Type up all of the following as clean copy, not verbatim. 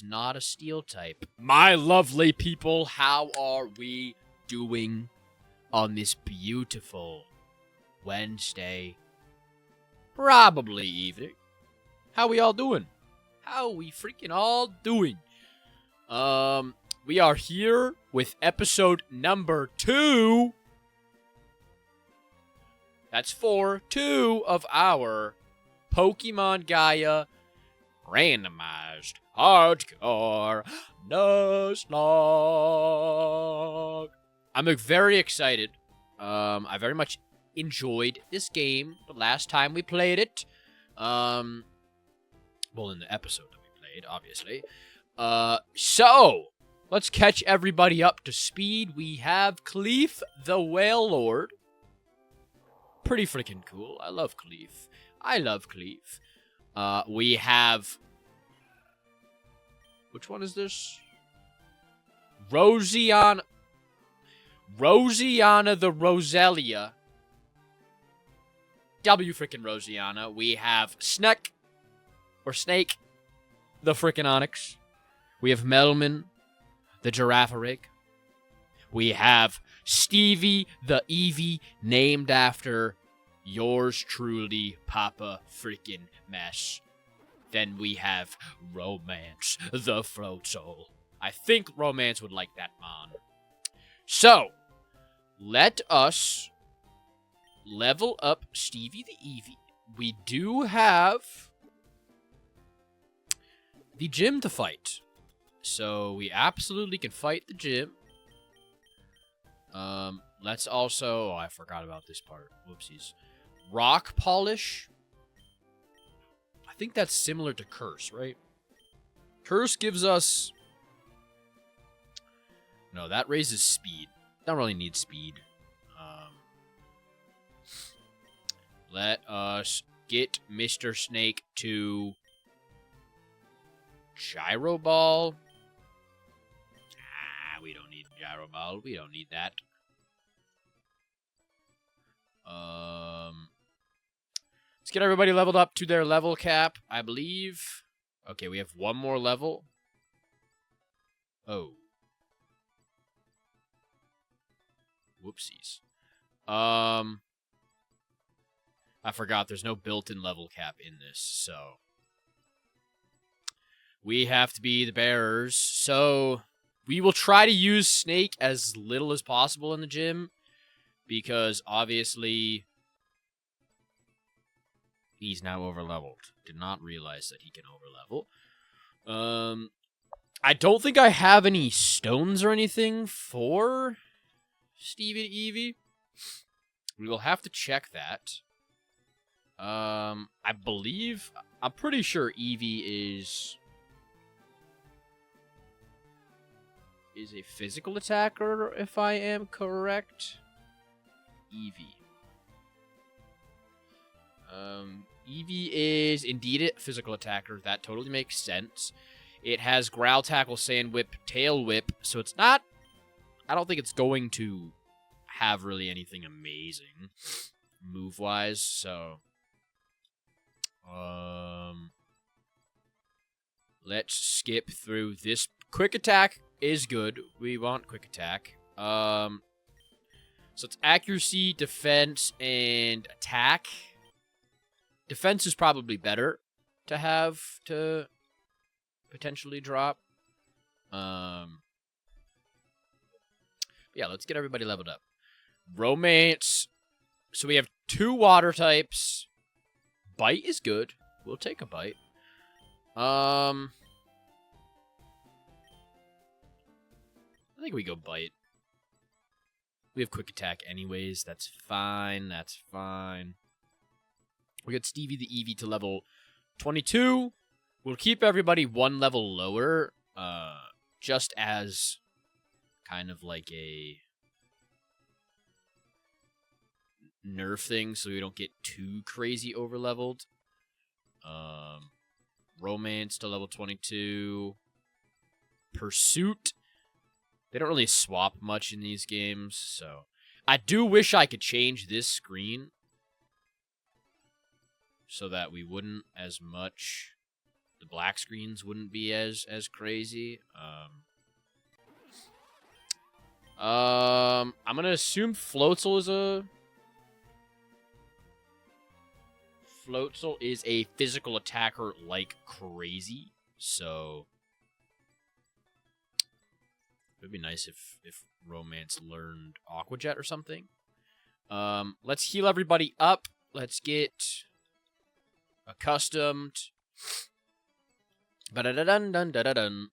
not a steel type. My lovely people, how are we doing on this beautiful Wednesday? Probably evening. How we all doing? How we freaking all doing? We are here with episode number 2. That's 2 of our Pokemon Gaia randomized hardcore Nuzlocke. I'm very excited. I very much enjoyed this game the last time we played it. Well, in the episode that we played, obviously. So let's catch everybody up to speed. We have Cleef the Whale Lord. Pretty freaking cool. I love Cleef. We have... Which one is this? Rosiana the Roselia. W freaking Rosiana. We have Snake the freaking Onyx. We have Melman the Girafarig. We have Stevie the Eevee, named after yours truly, Papa freaking Mess. Then we have Romance the Frozel. I think Romance would like that mon. So, let us level up Stevie the Eevee. We do have the gym to fight. So, we absolutely can fight the gym. Let's also... Oh, I forgot about this part. Whoopsies. Rock Polish. I think that's similar to Curse, right? Curse gives us... No, that raises speed. Don't really need speed. Let us get Mr. Snake to Gyro Ball. We don't need Gyro Ball. We don't need that. Let's get everybody leveled up to their level cap, I believe. Okay, we have one more level. Oh. Whoopsies. I forgot there's no built-in level cap in this, so we have to be the bearers. So we will try to use Snake as little as possible in the gym, because obviously he's now overleveled. Did not realize that he can overlevel. I don't think I have any stones or anything for Stevie to Eevee. We will have to check that. I'm pretty sure Eevee is a physical attacker, if I am correct. Eevee. Eevee is indeed a physical attacker. That totally makes sense. It has Growl, Tackle, Sand Whip, Tail Whip, so it's not... I don't think it's going to have really anything amazing move-wise, so... Let's skip through this. Quick Attack is good. We want Quick Attack. So it's accuracy, defense, and attack. Defense is probably better to have to potentially drop. Yeah, let's get everybody leveled up. Romance. So we have 2 water types. Bite is good. We'll take a bite. I think we go bite. We have quick attack anyways. That's fine. That's fine. We get Stevie the Eevee to level 22. We'll keep everybody 1 level lower. Just as kind of like a nerf thing, so we don't get too crazy overleveled. Romance to level 22. Pursuit. They don't really swap much in these games, so... I do wish I could change this screen so that we wouldn't as much... The black screens wouldn't be as crazy. I'm gonna assume Floatzel is a physical attacker like crazy, so it would be nice if Romance learned Aqua Jet or something. Let's heal everybody up. Let's get accustomed. Ba-da-da-dun-dun-da-da-dun.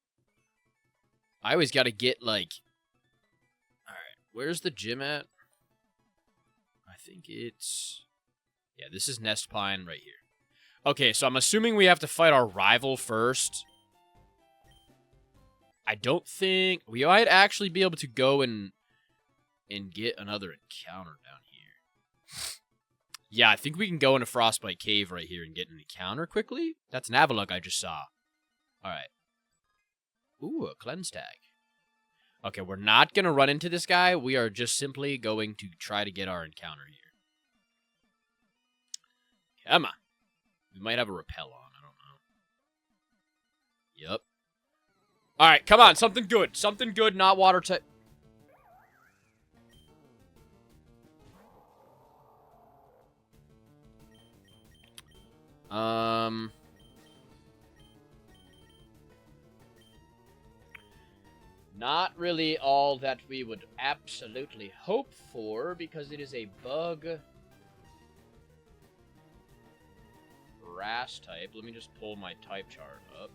I always gotta get, like... Alright, where's the gym at? I think it's... Yeah, this is Nest Pine right here. Okay, so I'm assuming we have to fight our rival first. I don't think... We might actually be able to go and get another encounter down here. Yeah, I think we can go into Frostbite Cave right here and get an encounter quickly. That's an Avalugg I just saw. Alright. Ooh, a Cleanse Tag. Okay, we're not going to run into this guy. We are just simply going to try to get our encounter here. Come on. We might have a repel on. I don't know. Yep. Alright, come on. Something good. Something good, not water type. Not really all that we would absolutely hope for, because it is a bug grass type. Let me just pull my type chart up.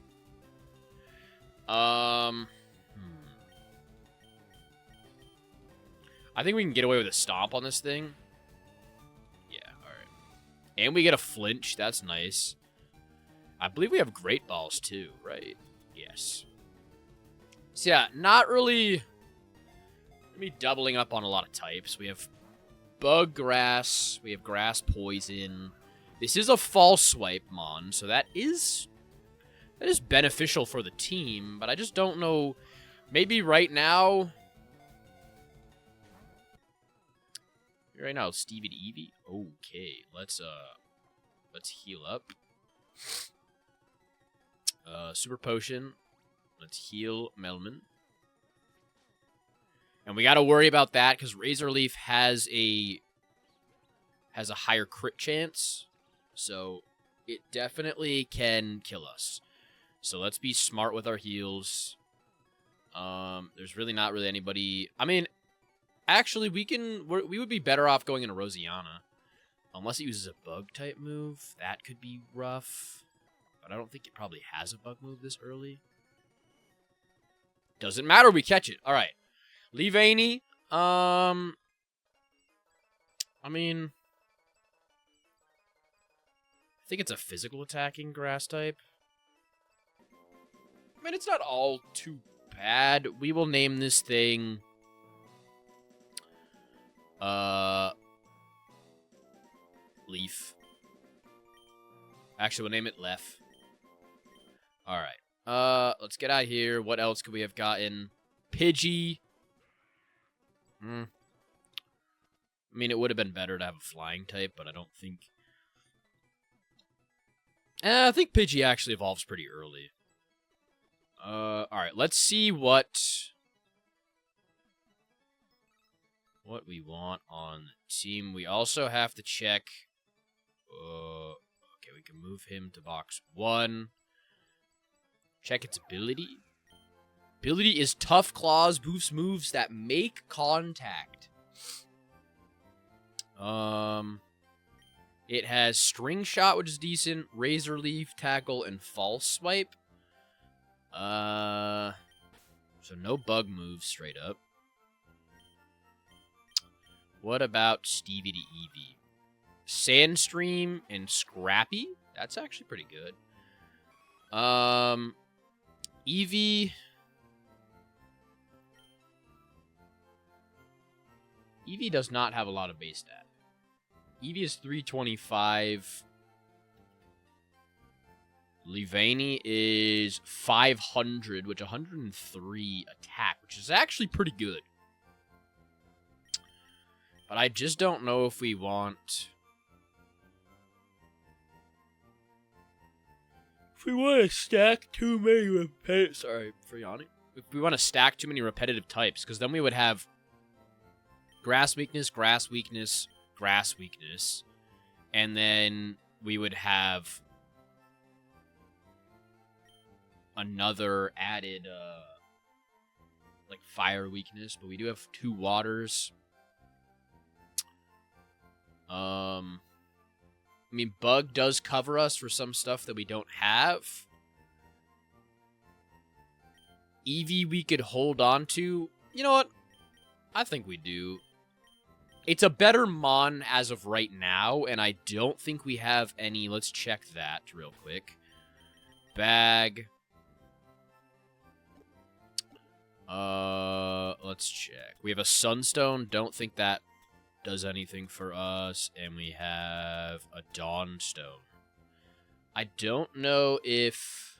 I think we can get away with a stomp on this thing. Yeah, alright. And we get a flinch. That's nice. I believe we have Great Balls, too, right? Yes. So, yeah, not really... me doubling up on a lot of types. We have Bug Grass. We have Grass Poison. This is a False Swipe Mon, so that is beneficial for the team, but I just don't know. Maybe right now... Right now, Stevie to Eevee. Okay, let's heal up. Super Potion. Let's heal Melman. And we got to worry about that because Razor Leaf has a higher crit chance, so it definitely can kill us. So let's be smart with our heals. There's really not really anybody. I mean, actually, we would be better off going into Rosianna. Unless it uses a bug type move. That could be rough. But I don't think it probably has a bug move this early. Doesn't matter, we catch it. Alright. Leavaney. I mean... I think it's a physical attacking grass type. I mean, it's not all too bad. We will name this thing... Leaf. Actually, we'll name it Lef. Alright. Let's get out of here. What else could we have gotten? Pidgey. I mean, it would have been better to have a flying type, but I don't think... I think Pidgey actually evolves pretty early. Alright, let's see what we want on the team. We also have to check... okay, we can move him to box 1. Check its ability. Ability is Tough Claws, boosts moves that make contact. It has String Shot, which is decent, Razor Leaf, Tackle, and False Swipe. So no bug moves straight up. What about Stevie to Eevee? Sandstream and Scrappy? That's actually pretty good. Eevee... Eevee does not have a lot of base stat. Eevee is 325. Leavaney is 500, which 103 attack, which is actually pretty good. But I just don't know if we want... If we want to stack too many repetitive... Sorry for yawning. If we want to stack too many repetitive types, because then we would have grass weakness, grass weakness, grass weakness, and then we would have another added, like, fire weakness, but we do have 2 waters. I mean, bug does cover us for some stuff that we don't have. Eevee we could hold on to. You know what? I think we do. It's a better Mon as of right now, and I don't think we have any. Let's check that real quick. Bag. Let's check. We have a Sunstone. Don't think that does anything for us. And we have a Dawnstone. I don't know if...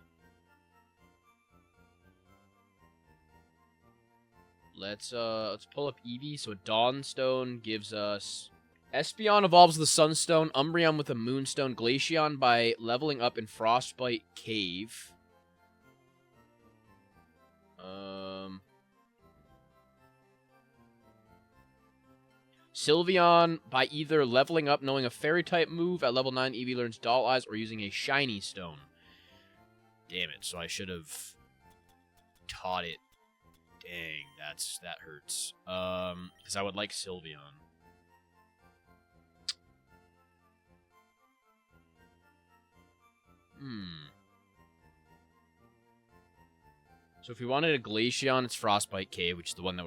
Let's pull up Eevee. So a Dawnstone gives us... Espeon evolves with a Sunstone, Umbreon with a Moonstone, Glaceon by leveling up in Frostbite Cave. Sylveon by either leveling up knowing a Fairy-type move at level 9, Eevee learns Doll Eyes, or using a Shiny Stone. Damn it, so I should have taught it. Dang, that hurts. Because I would like Sylveon. So if we wanted a Glaceon, it's Frostbite Cave, which is the one that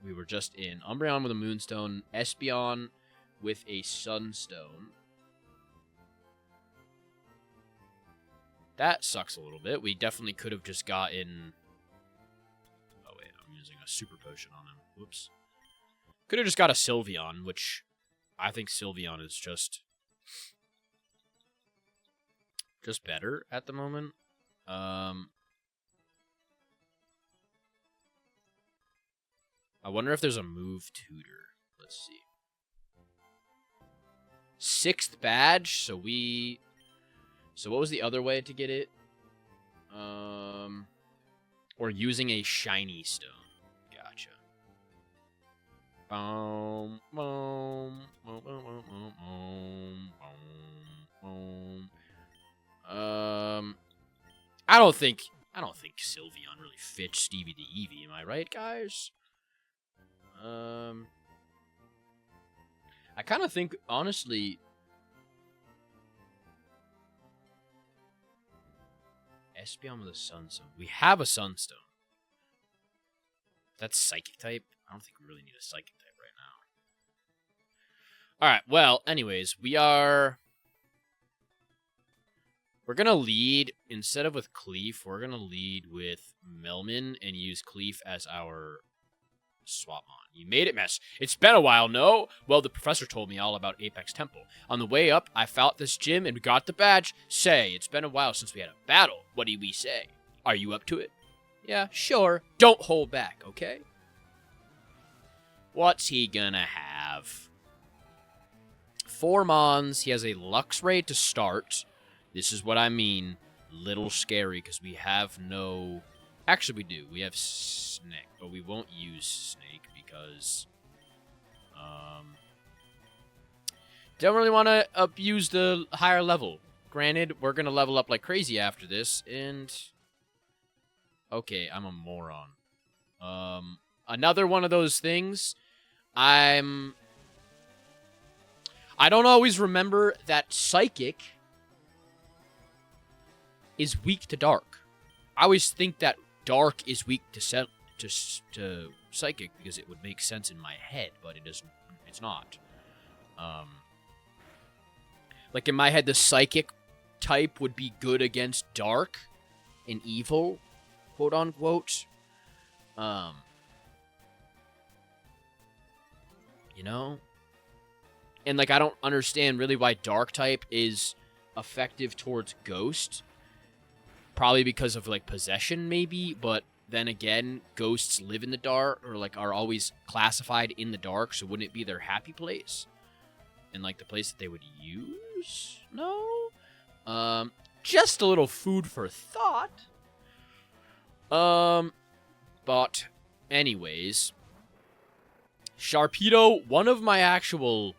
we were just in. Umbreon with a Moonstone, Espeon with a Sunstone. That sucks a little bit. We definitely could have just gotten... Oh wait, I'm using a Super Potion on him. Whoops. Could have just got a Sylveon, which I think Sylveon is just better at the moment. I wonder if there's a move tutor. Let's see. 6th badge, so what was the other way to get it? Or using a shiny stone. Gotcha. Boom, boom, boom, boom, boom, boom, boom, boom. I don't think Sylveon really fits Stevie the Eevee, am I right, guys? I kind of think, honestly, Espeon with a Sunstone. We have a Sunstone. That's Psychic type. I don't think we really need a Psychic type right now. Alright, well, anyways, we're gonna lead, instead of with Cleef, we're gonna lead with Melman and use Cleef as our Swapmon. You made it, Mess. It's been a while, no? Well, the professor told me all about Apex Temple. On the way up, I fought this gym and got the badge. Say, it's been a while since we had a battle. What do we say? Are you up to it? Yeah, sure. Don't hold back, okay? What's he gonna have? 4 Mons. He has a Luxray to start. This is what I mean. Little scary, because we have no... Actually, we do. We have Snake, but we won't use Snake because... don't really want to abuse the higher level. Granted, we're going to level up like crazy after this, and... Okay, I'm a moron. Another one of those things. I don't always remember that Psychic is weak to Dark. I always think that Dark is weak to Psychic because it would make sense in my head, but it doesn't. It's not. Like in my head, the Psychic type would be good against Dark and Evil, quote unquote. You know, and like I don't understand really why Dark type is effective towards Ghost. Probably because of, like, possession, maybe, but then again, ghosts live in the dark, or, like, are always classified in the dark, so wouldn't it be their happy place? And, like, the place that they would use? No? just a little food for thought. But anyways, Sharpedo, one of my actual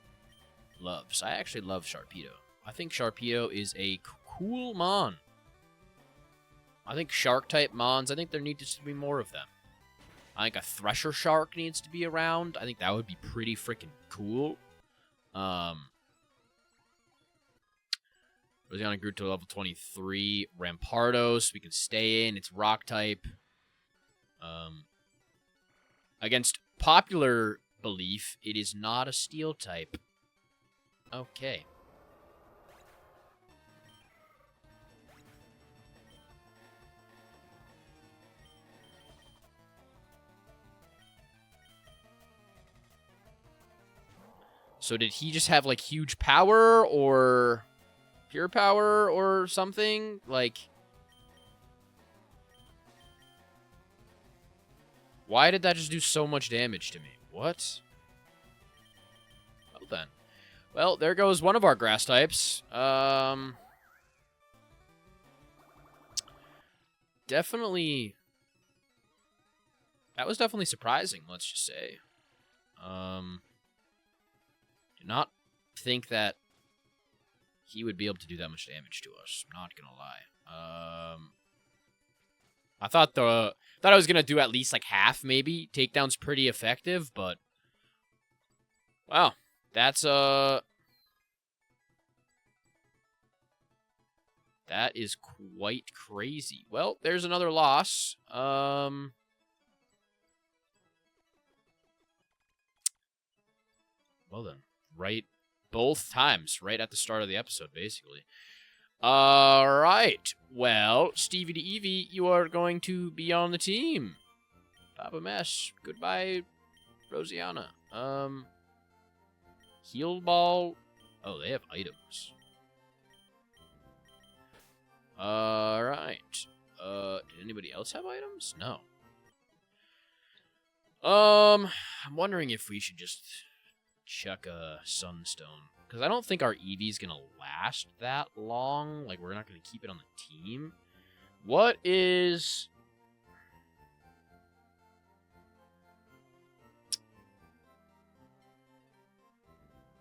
loves. I actually love Sharpedo. I think Sharpedo is a cool mon. I think shark-type mons, I think there needs to be more of them. I think a Thresher Shark needs to be around. I think that would be pretty freaking cool. Rosiana grew to level 23. Rampardos, we can stay in. It's rock-type. Against popular belief, it is not a steel-type. Okay. So did he just have, like, huge power, or pure power, or something? Like, why did that just do so much damage to me? What? Well, then. Well, there goes one of our grass types. Definitely... That was definitely surprising, let's just say. Did not think that he would be able to do that much damage to us. I'm not gonna lie. I thought I was gonna do at least like half, maybe. Takedown's pretty effective, but wow, that's that is quite crazy. Well, there's another loss. Well then, right, both times, right at the start of the episode, basically. Alright, well, Stevie the Eevee, you are going to be on the team. Papa Mesh, goodbye, Rosiana. Heal Ball, oh, they have items. Alright, did anybody else have items? No. I'm wondering if we should just chuck a Sunstone. Because I don't think our Eevee's going to last that long. Like, we're not going to keep it on the team. What is...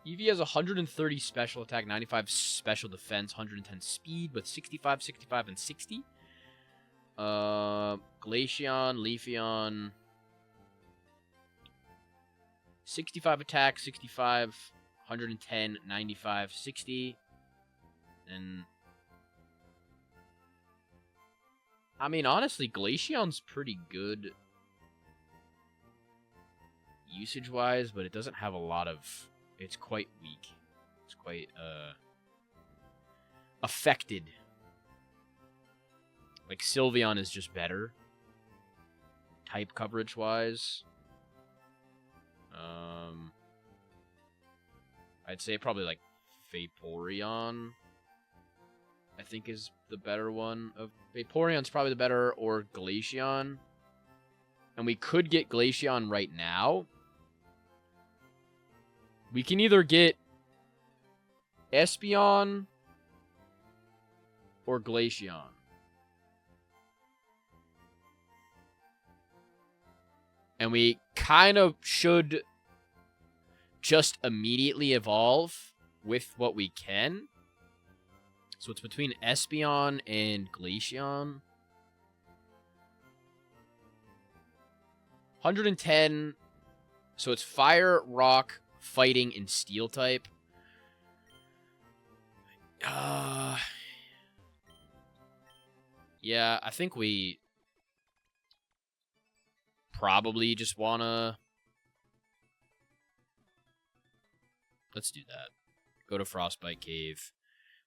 Eevee has 130 special attack, 95 special defense, 110 speed with 65, 65, and 60. Glaceon, Leafeon... 65 attack, 65, 110, 95, 60. And... I mean, honestly, Glaceon's pretty good usage-wise, but it doesn't have a lot of... It's quite weak. It's quite, affected. Like, Sylveon is just better. Type coverage-wise. I'd say probably, like, Vaporeon, I think, is the better one. Vaporeon's probably the better, or Glaceon. And we could get Glaceon right now. We can either get Espeon or Glaceon. And we kind of should just immediately evolve with what we can. So it's between Espeon and Glaceon. 110. So it's Fire, Rock, Fighting, and Steel type. Yeah, I think we probably just wanna... Let's do that. Go to Frostbite Cave.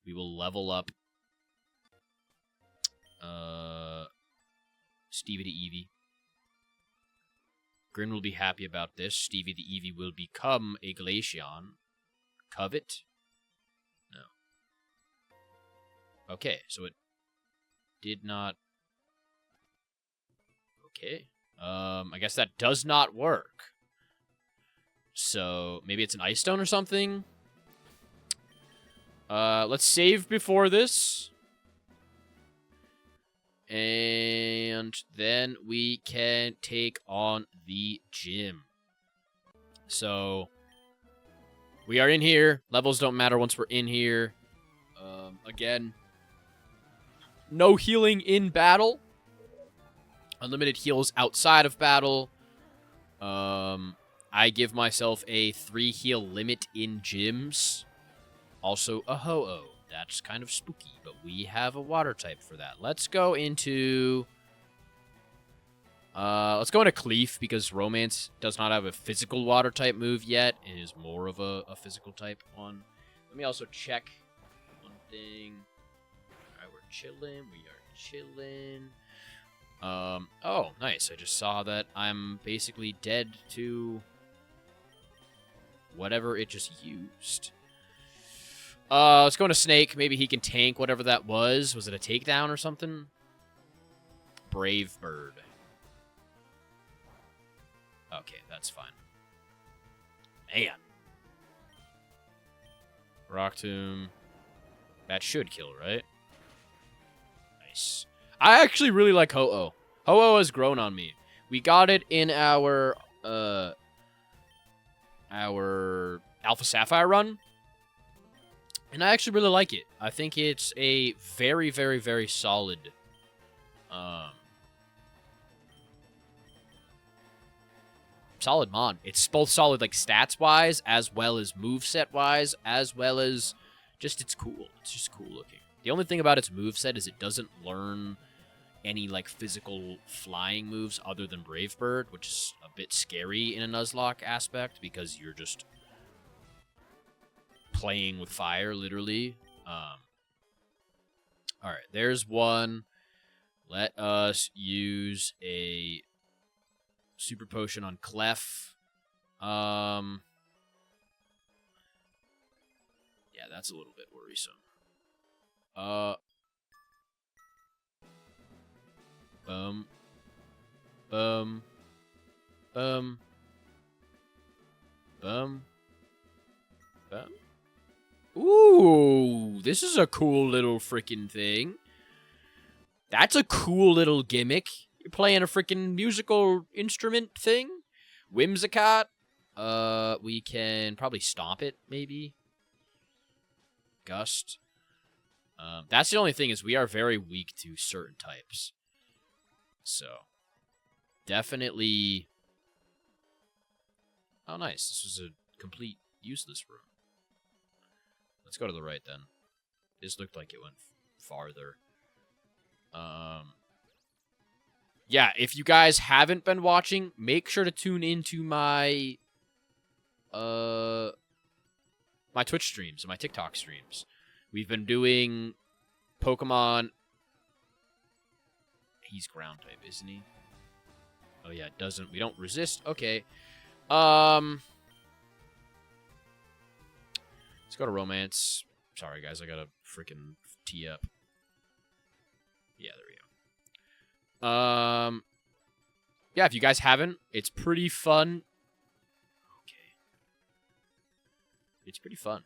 We will level up Stevie the Eevee. Grin will be happy about this. Stevie the Eevee will become a Glaceon. Covet? No. Okay, so it did not... Okay. I guess that does not work. So, maybe it's an Ice Stone or something? Let's save before this. and then we can take on the gym. So, we are in here. Levels don't matter once we're in here. Again, no healing in battle. Unlimited heals outside of battle. I give myself a 3 heal limit in gyms. Also a Ho-Oh. That's kind of spooky, but we have a water type for that. Let's go into Cleef, because Romance does not have a physical water type move yet. It is more of a physical type one. Let me also check one thing. Alright, we're chilling. We are chilling. Oh, nice. I just saw that I'm basically dead to whatever it just used. Let's go into Snake. Maybe he can tank whatever that was. Was it a takedown or something? Brave Bird. Okay, that's fine. Man. Rock Tomb. That should kill, right? Nice. I actually really like Ho-Oh. Ho-Oh has grown on me. We got it in our Alpha Sapphire run. And I actually really like it. I think it's a very, very, very solid solid mon. It's both solid like stats-wise, as well as moveset-wise, as well as just it's cool. It's just cool looking. The only thing about its moveset is it doesn't learn any like physical flying moves other than Brave Bird, which is a bit scary in a Nuzlocke aspect because you're just playing with fire, literally. Alright, there's one. Let us use a super potion on Clef. Yeah, that's a little bit worrisome. Boom. Boom. Boom. Boom. Boom. Ooh, this is a cool little freaking thing. That's a cool little gimmick. You're playing a freaking musical instrument thing. Whimsicott. We can probably stomp it, maybe. Gust. That's the only thing, is we are very weak to certain types. So, definitely. Oh, nice. This was a complete useless room. Let's go to the right, then. This looked like it went farther. Yeah, if you guys haven't been watching, make sure to tune into my my Twitch streams and my TikTok streams. We've been doing Pokemon. He's ground type, isn't he? Oh yeah, it doesn't. We don't resist. Okay. Let's go to Romance. Sorry, guys. I gotta freaking tee up. Yeah, there we go. Yeah, if you guys haven't, it's pretty fun. Okay. It's pretty fun.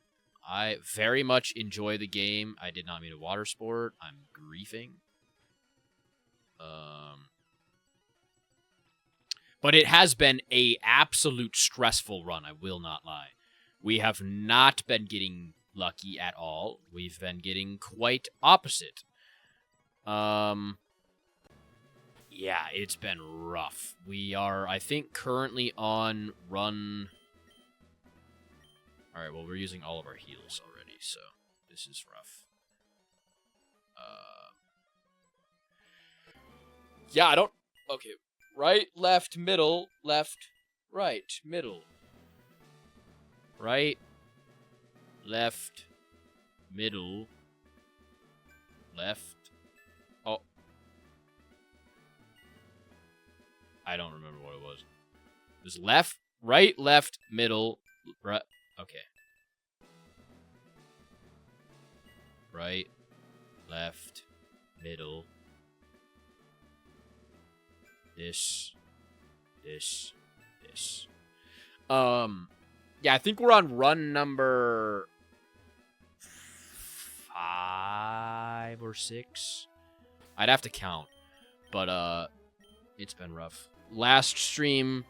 I very much enjoy the game. I did not mean a water sport. I'm griefing. But it has been a absolute stressful run, I will not lie. We have not been getting lucky at all. We've been getting quite opposite. Yeah, it's been rough. We are, I think, currently on run... Alright, well, we're using all of our heals already, so this is rough. Yeah, I don't... Okay, right, left, middle, left, right, middle. Right, left, middle, left. Oh. I don't remember what it was. It was left, right, left, middle, right. Okay. Right, left, middle. This. Yeah, I think we're on run number 5 or 6. I'd have to count. But it's been rough. Last stream,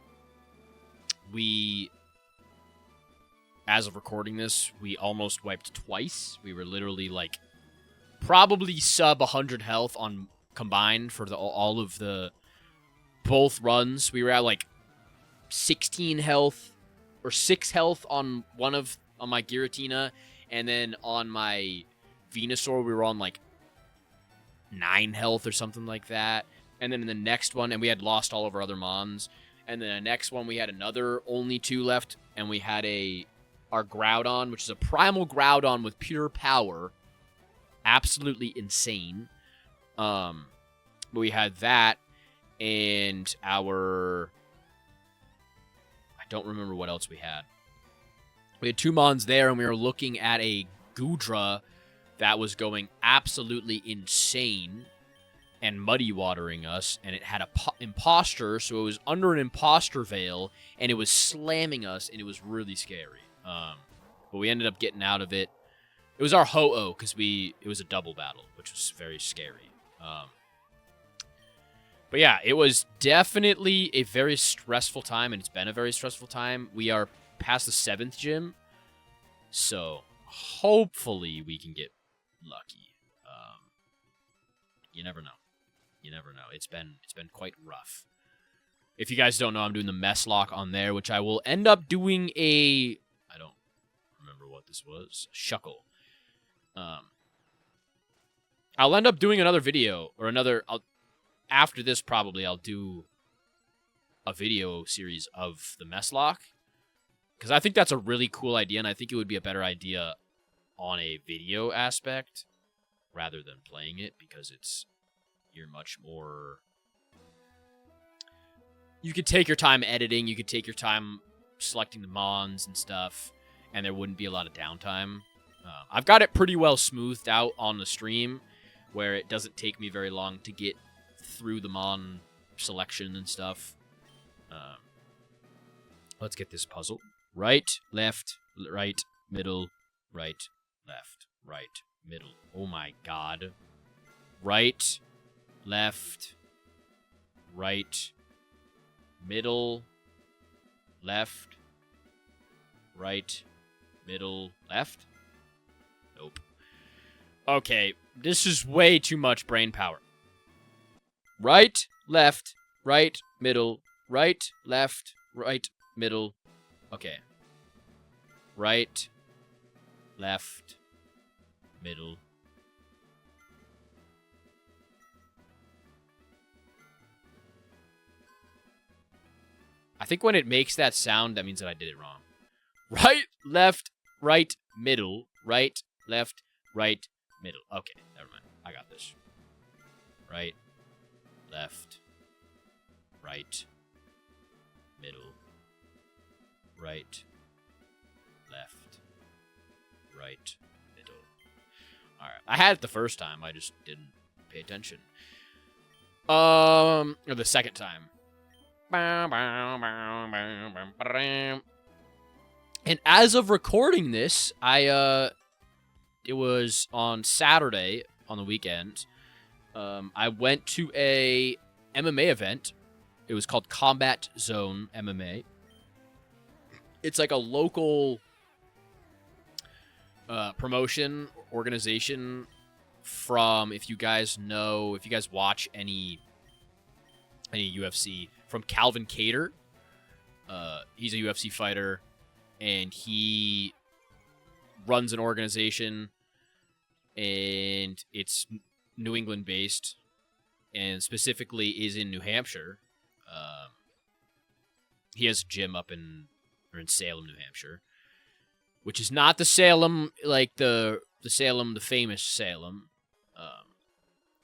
as of recording this, we almost wiped twice. We were literally like probably sub 100 health on combined for all of the both runs. We were at like 16 health or 6 health on my Giratina, and then on my Venusaur we were on like 9 health or something like that. And then in the next one, and we had lost all of our other mons. And then the next one we had another only 2 left, and we had our Groudon, which is a primal Groudon with pure power. Absolutely insane. But we had that, and I don't remember what else we had. We had 2 mons there, and we were looking at a Goodra that was going absolutely insane and muddy watering us, and it had a imposter, so it was under an imposter veil, and it was slamming us, and it was really scary. But we ended up getting out of it. It was our Ho-Oh, because it was a double battle, which was very scary. But yeah, it was definitely a very stressful time, and it's been a very stressful time. We are past the 7th gym, so hopefully we can get lucky. You never know. You never know. It's been quite rough. If you guys don't know, I'm doing the Nuzlocke on there, which I will end up doing I don't remember what this was. Shuckle. I'll end up doing another video, or after this probably, I'll do a video series of the Nuzlocke, because I think that's a really cool idea, and I think it would be a better idea on a video aspect rather than playing it, because you're much more... You could take your time editing, you could take your time selecting the mons and stuff, and there wouldn't be a lot of downtime. I've got it pretty well smoothed out on the stream, where it doesn't take me very long to get through the mon selection and stuff. Let's get this puzzle. Right, left, right, middle, right, left, right, middle. Oh my god. Right, left, right, middle, left, right, middle, left? Nope. Okay, this is way too much brain power. Right, left, right, middle, right, left, right, middle. Okay. Right, left, middle. I think when it makes that sound, that means that I did it wrong. Right, left, right, middle, right, left, right, middle. Okay, never mind. I got this. Right, left, right, middle, right, left, right, middle. Alright, I had it the first time, I just didn't pay attention. Or the second time. And as of recording this, it was on Saturday, on the weekend, I went to a MMA event. It was called Combat Zone MMA. It's like a local promotion organization from, if you guys watch any UFC, from Calvin Cater. He's a UFC fighter, and he runs an organization, and it's New England based, and specifically is in New Hampshire. He has a gym up in Salem, New Hampshire, which is not the Salem, like the Salem, the famous Salem.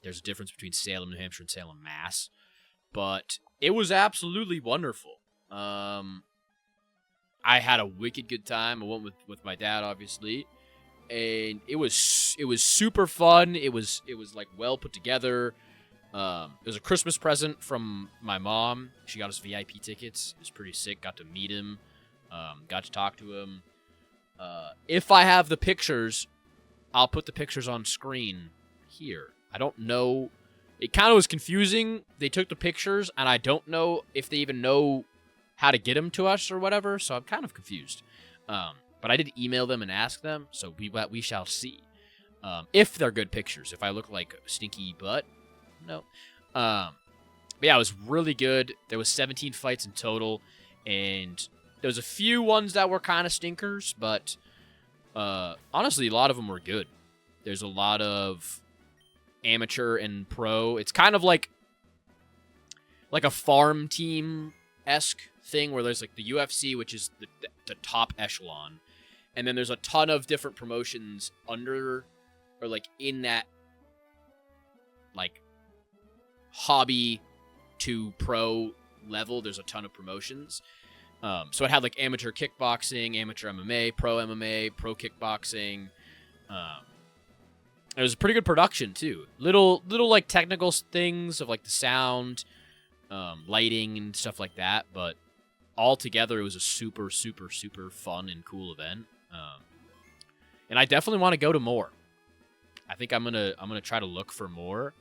There's a difference between Salem, New Hampshire, and Salem, Mass. But it was absolutely wonderful. I had a wicked good time. I went with my dad, obviously, and it was super fun. It was like well put together. It was a Christmas present from my mom. She got us VIP tickets. It was pretty sick. Got to meet him. Got to talk to him. If I have the pictures, I'll put the pictures on screen here. I don't know it kind of was confusing. They took the pictures, and I don't know if they even know how to get them to us or whatever, so I'm kind of confused. But I did email them and ask them, so we shall see. If they're good pictures. If I look like a stinky butt, no. But yeah, it was really good. There was 17 fights in total, and there was a few ones that were kind of stinkers, but honestly, a lot of them were good. There's a lot of amateur and pro. It's kind of like a farm team-esque thing where there's like the UFC, which is the top echelon, and then there's a ton of different promotions under or like in that like hobby to pro level. There's a ton of promotions. So it had like amateur kickboxing, amateur MMA, pro kickboxing. It was a pretty good production too. Little like technical things of like the sound, lighting and stuff like that, but all together it was a super fun and cool event. And I definitely want to go to more. I think I'm gonna try to look for more.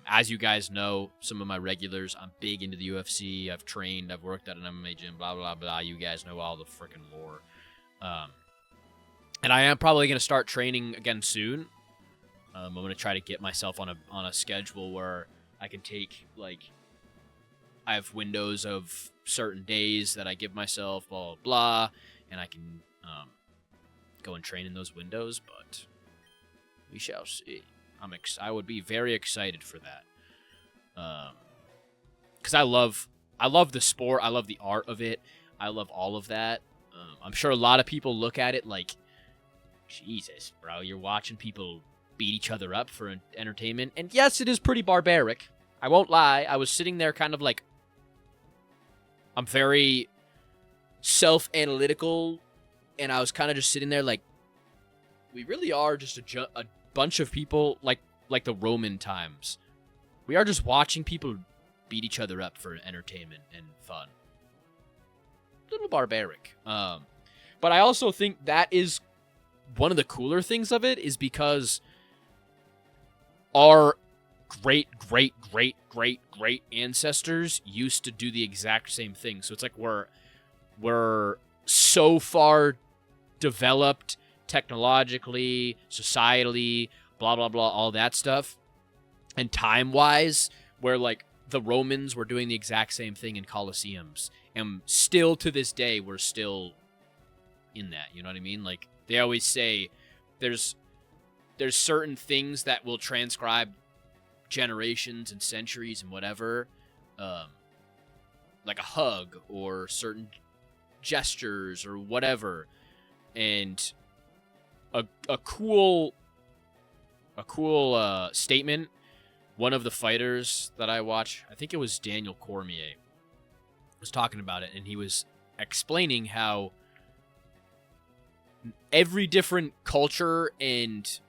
As you guys know, some of my regulars, I'm big into the UFC. I've trained, I've worked at an MMA gym, blah, blah, blah. You guys know all the freaking lore. And I am probably going to start training again soon. I'm going to try to get myself on a schedule where I can take, like, I have windows of certain days that I give myself, blah, blah, blah, and I can go and train in those windows, but we shall see. I would be very excited for that. Because I love the sport. I love the art of it. I love all of that. I'm sure a lot of people look at it like, Jesus, bro, you're watching people beat each other up for entertainment. And yes, it is pretty barbaric. I won't lie. I was sitting there kind of like, I'm very self-analytical, and I was kind of just sitting there like, we really are just a bunch of people like the Roman times. We are just watching people beat each other up for entertainment and fun. A little barbaric. But I also think that is one of the cooler things of it, is because our great ancestors used to do the exact same thing. So it's like we're so far developed technologically, societally, blah, blah, blah, all that stuff. And time-wise, where, like, the Romans were doing the exact same thing in Colosseums. And still, to this day, we're still in that, you know what I mean? Like, they always say there's certain things that will transcribe generations and centuries and whatever. Like a hug or certain gestures or whatever. And a cool statement. One of the fighters that I watch, I think it was Daniel Cormier, was talking about it, and he was explaining how every different culture and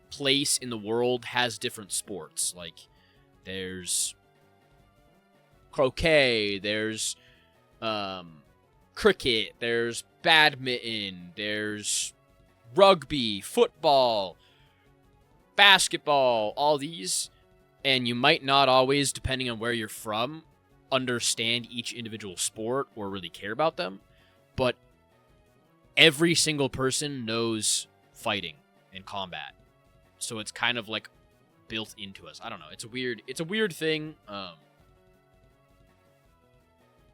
place in the world has different sports. Like, there's croquet, there's cricket, there's badminton, there's rugby, football, basketball, all these, and you might not always, depending on where you're from, understand each individual sport or really care about them, but every single person knows fighting and combat, so it's kind of like built into us. I don't know, it's a weird thing.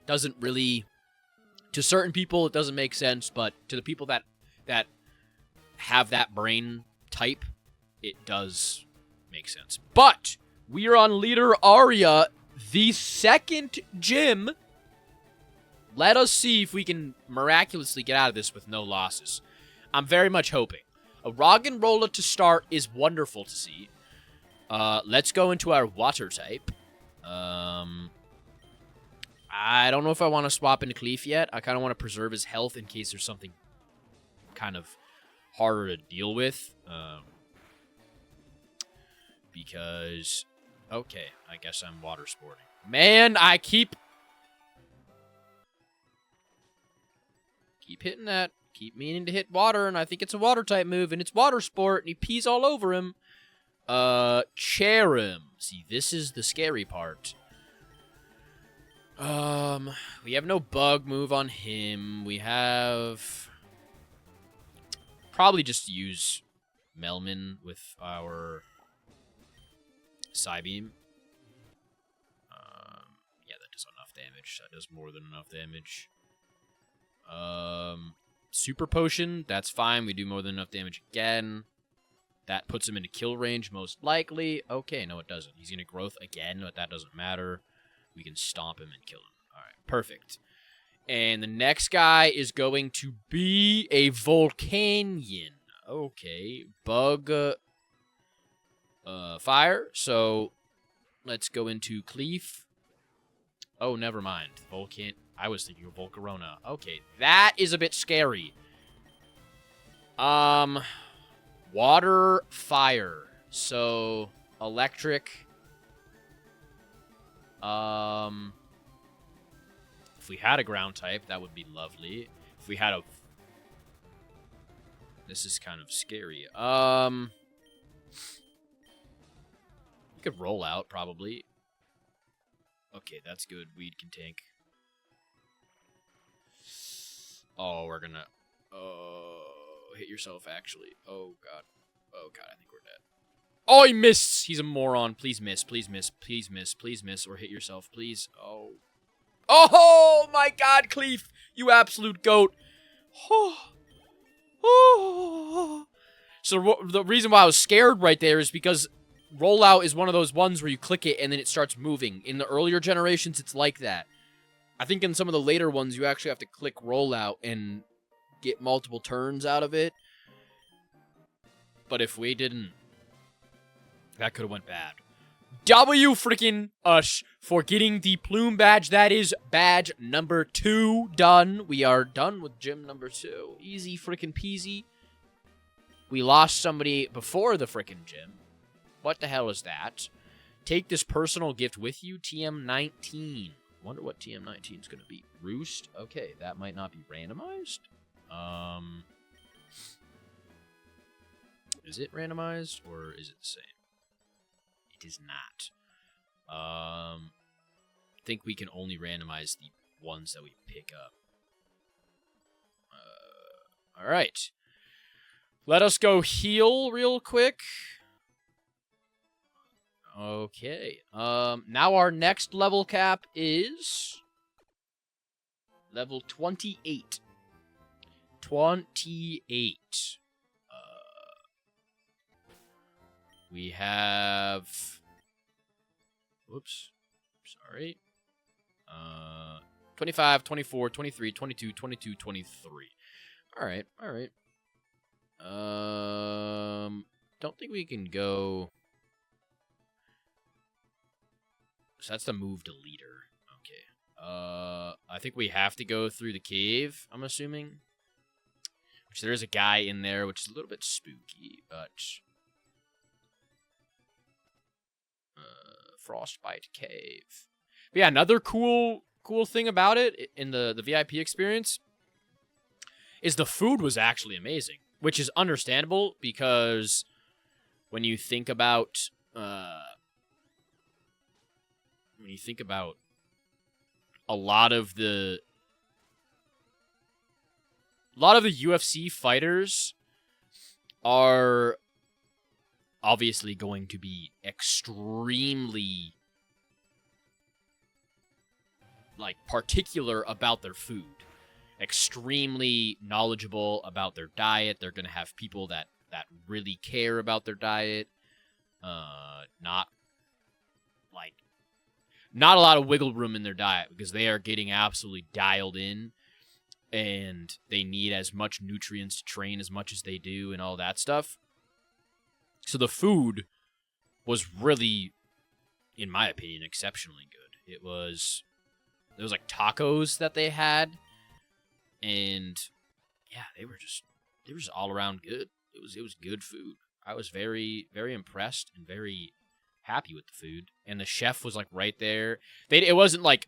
Doesn't really, to certain people it doesn't make sense, but to the people that have that brain type, it does make sense. But we are on Leader Aria, the second gym. Let us see if we can miraculously get out of this with no losses. I'm very much hoping. A Roggenrola to start is wonderful to see. Let's go into our water type. I don't know if I want to swap into Cleef yet. I kind of want to preserve his health in case there's something kind of harder to deal with. Because, okay, I guess I'm water sporting. Man, I keep hitting that. Keep meaning to hit water, and I think it's a water type move, and it's water sport, and he pees all over him. Cherim. See, this is the scary part. We have no bug move on him. We have... Probably just use Melman with our Psybeam. Yeah, that does enough damage. That does more than enough damage. Super Potion, that's fine. We do more than enough damage again. That puts him into kill range, most likely. Okay, no, it doesn't. He's going to growth again, but that doesn't matter. We can stomp him and kill him. All right, perfect. And the next guy is going to be a Volcanion. Okay, bug, fire. So let's go into Cleef. Oh, never mind. I was thinking of Volcarona. Okay, that is a bit scary. Water, fire. So, electric. If we had a ground type, that would be lovely. If we had a... This is kind of scary. We could roll out, probably. Okay, that's good. Weed can tank. Oh, we're gonna... hit yourself, actually. Oh, God. Oh, God, I think we're dead. Oh, he missed! He's a moron. Please miss, please miss, please miss, please miss, or hit yourself, please. Oh. Oh, my God, Cleef! You absolute goat. Oh. Oh. So the reason why I was scared right there is because rollout is one of those ones where you click it and then it starts moving. In the earlier generations, it's like that. I think in some of the later ones, you actually have to click rollout and get multiple turns out of it. But if we didn't, that could have went bad. W freaking Ush for getting the plume badge. That is badge number 2 done. We are done with gym number 2. Easy freaking peasy. We lost somebody before the freaking gym. What the hell is that? Take this personal gift with you, TM19. Wonder what TM19 is going to be. Roost? Okay, that might not be randomized. Is it randomized or is it the same? It is not. I think we can only randomize the ones that we pick up. All right. Let us go heal real quick. Okay. Now our next level cap is level 28. 28. We have... Whoops. Sorry. 25, 24, 23, 22, 22, 23. Alright, alright. Don't think we can go... So that's the move to leader. Okay. I think we have to go through the cave, I'm assuming. Which there is a guy in there, which is a little bit spooky, but... Frostbite Cave. But yeah, another cool thing about it in the VIP experience is the food was actually amazing, which is understandable because when you think about a lot of the UFC fighters are obviously going to be extremely particular about their food, extremely knowledgeable about their diet. They're going to have people that really care about their diet. Not a lot of wiggle room in their diet because they are getting absolutely dialed in and they need as much nutrients to train as much as they do and all that stuff. So the food was really, in my opinion, exceptionally good. There was like tacos that they had, and yeah, they were just all around good. It was good food. I was very, very impressed and very happy with the food. And the chef was like right there. It wasn't like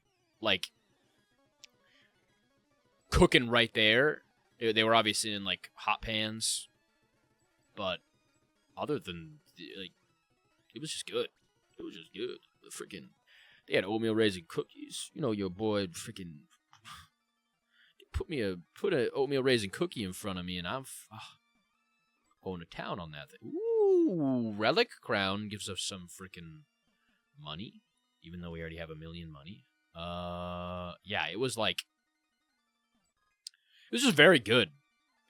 cooking right there. They were obviously in like hot pans, but other than It was just good. It was just good. The freaking, they had oatmeal raisin cookies. You know, your boy freaking put a oatmeal raisin cookie in front of me, and I'm going to town on that thing. Ooh, relic crown gives us some freaking money, even though we already have 1 million money. Yeah, it was just very good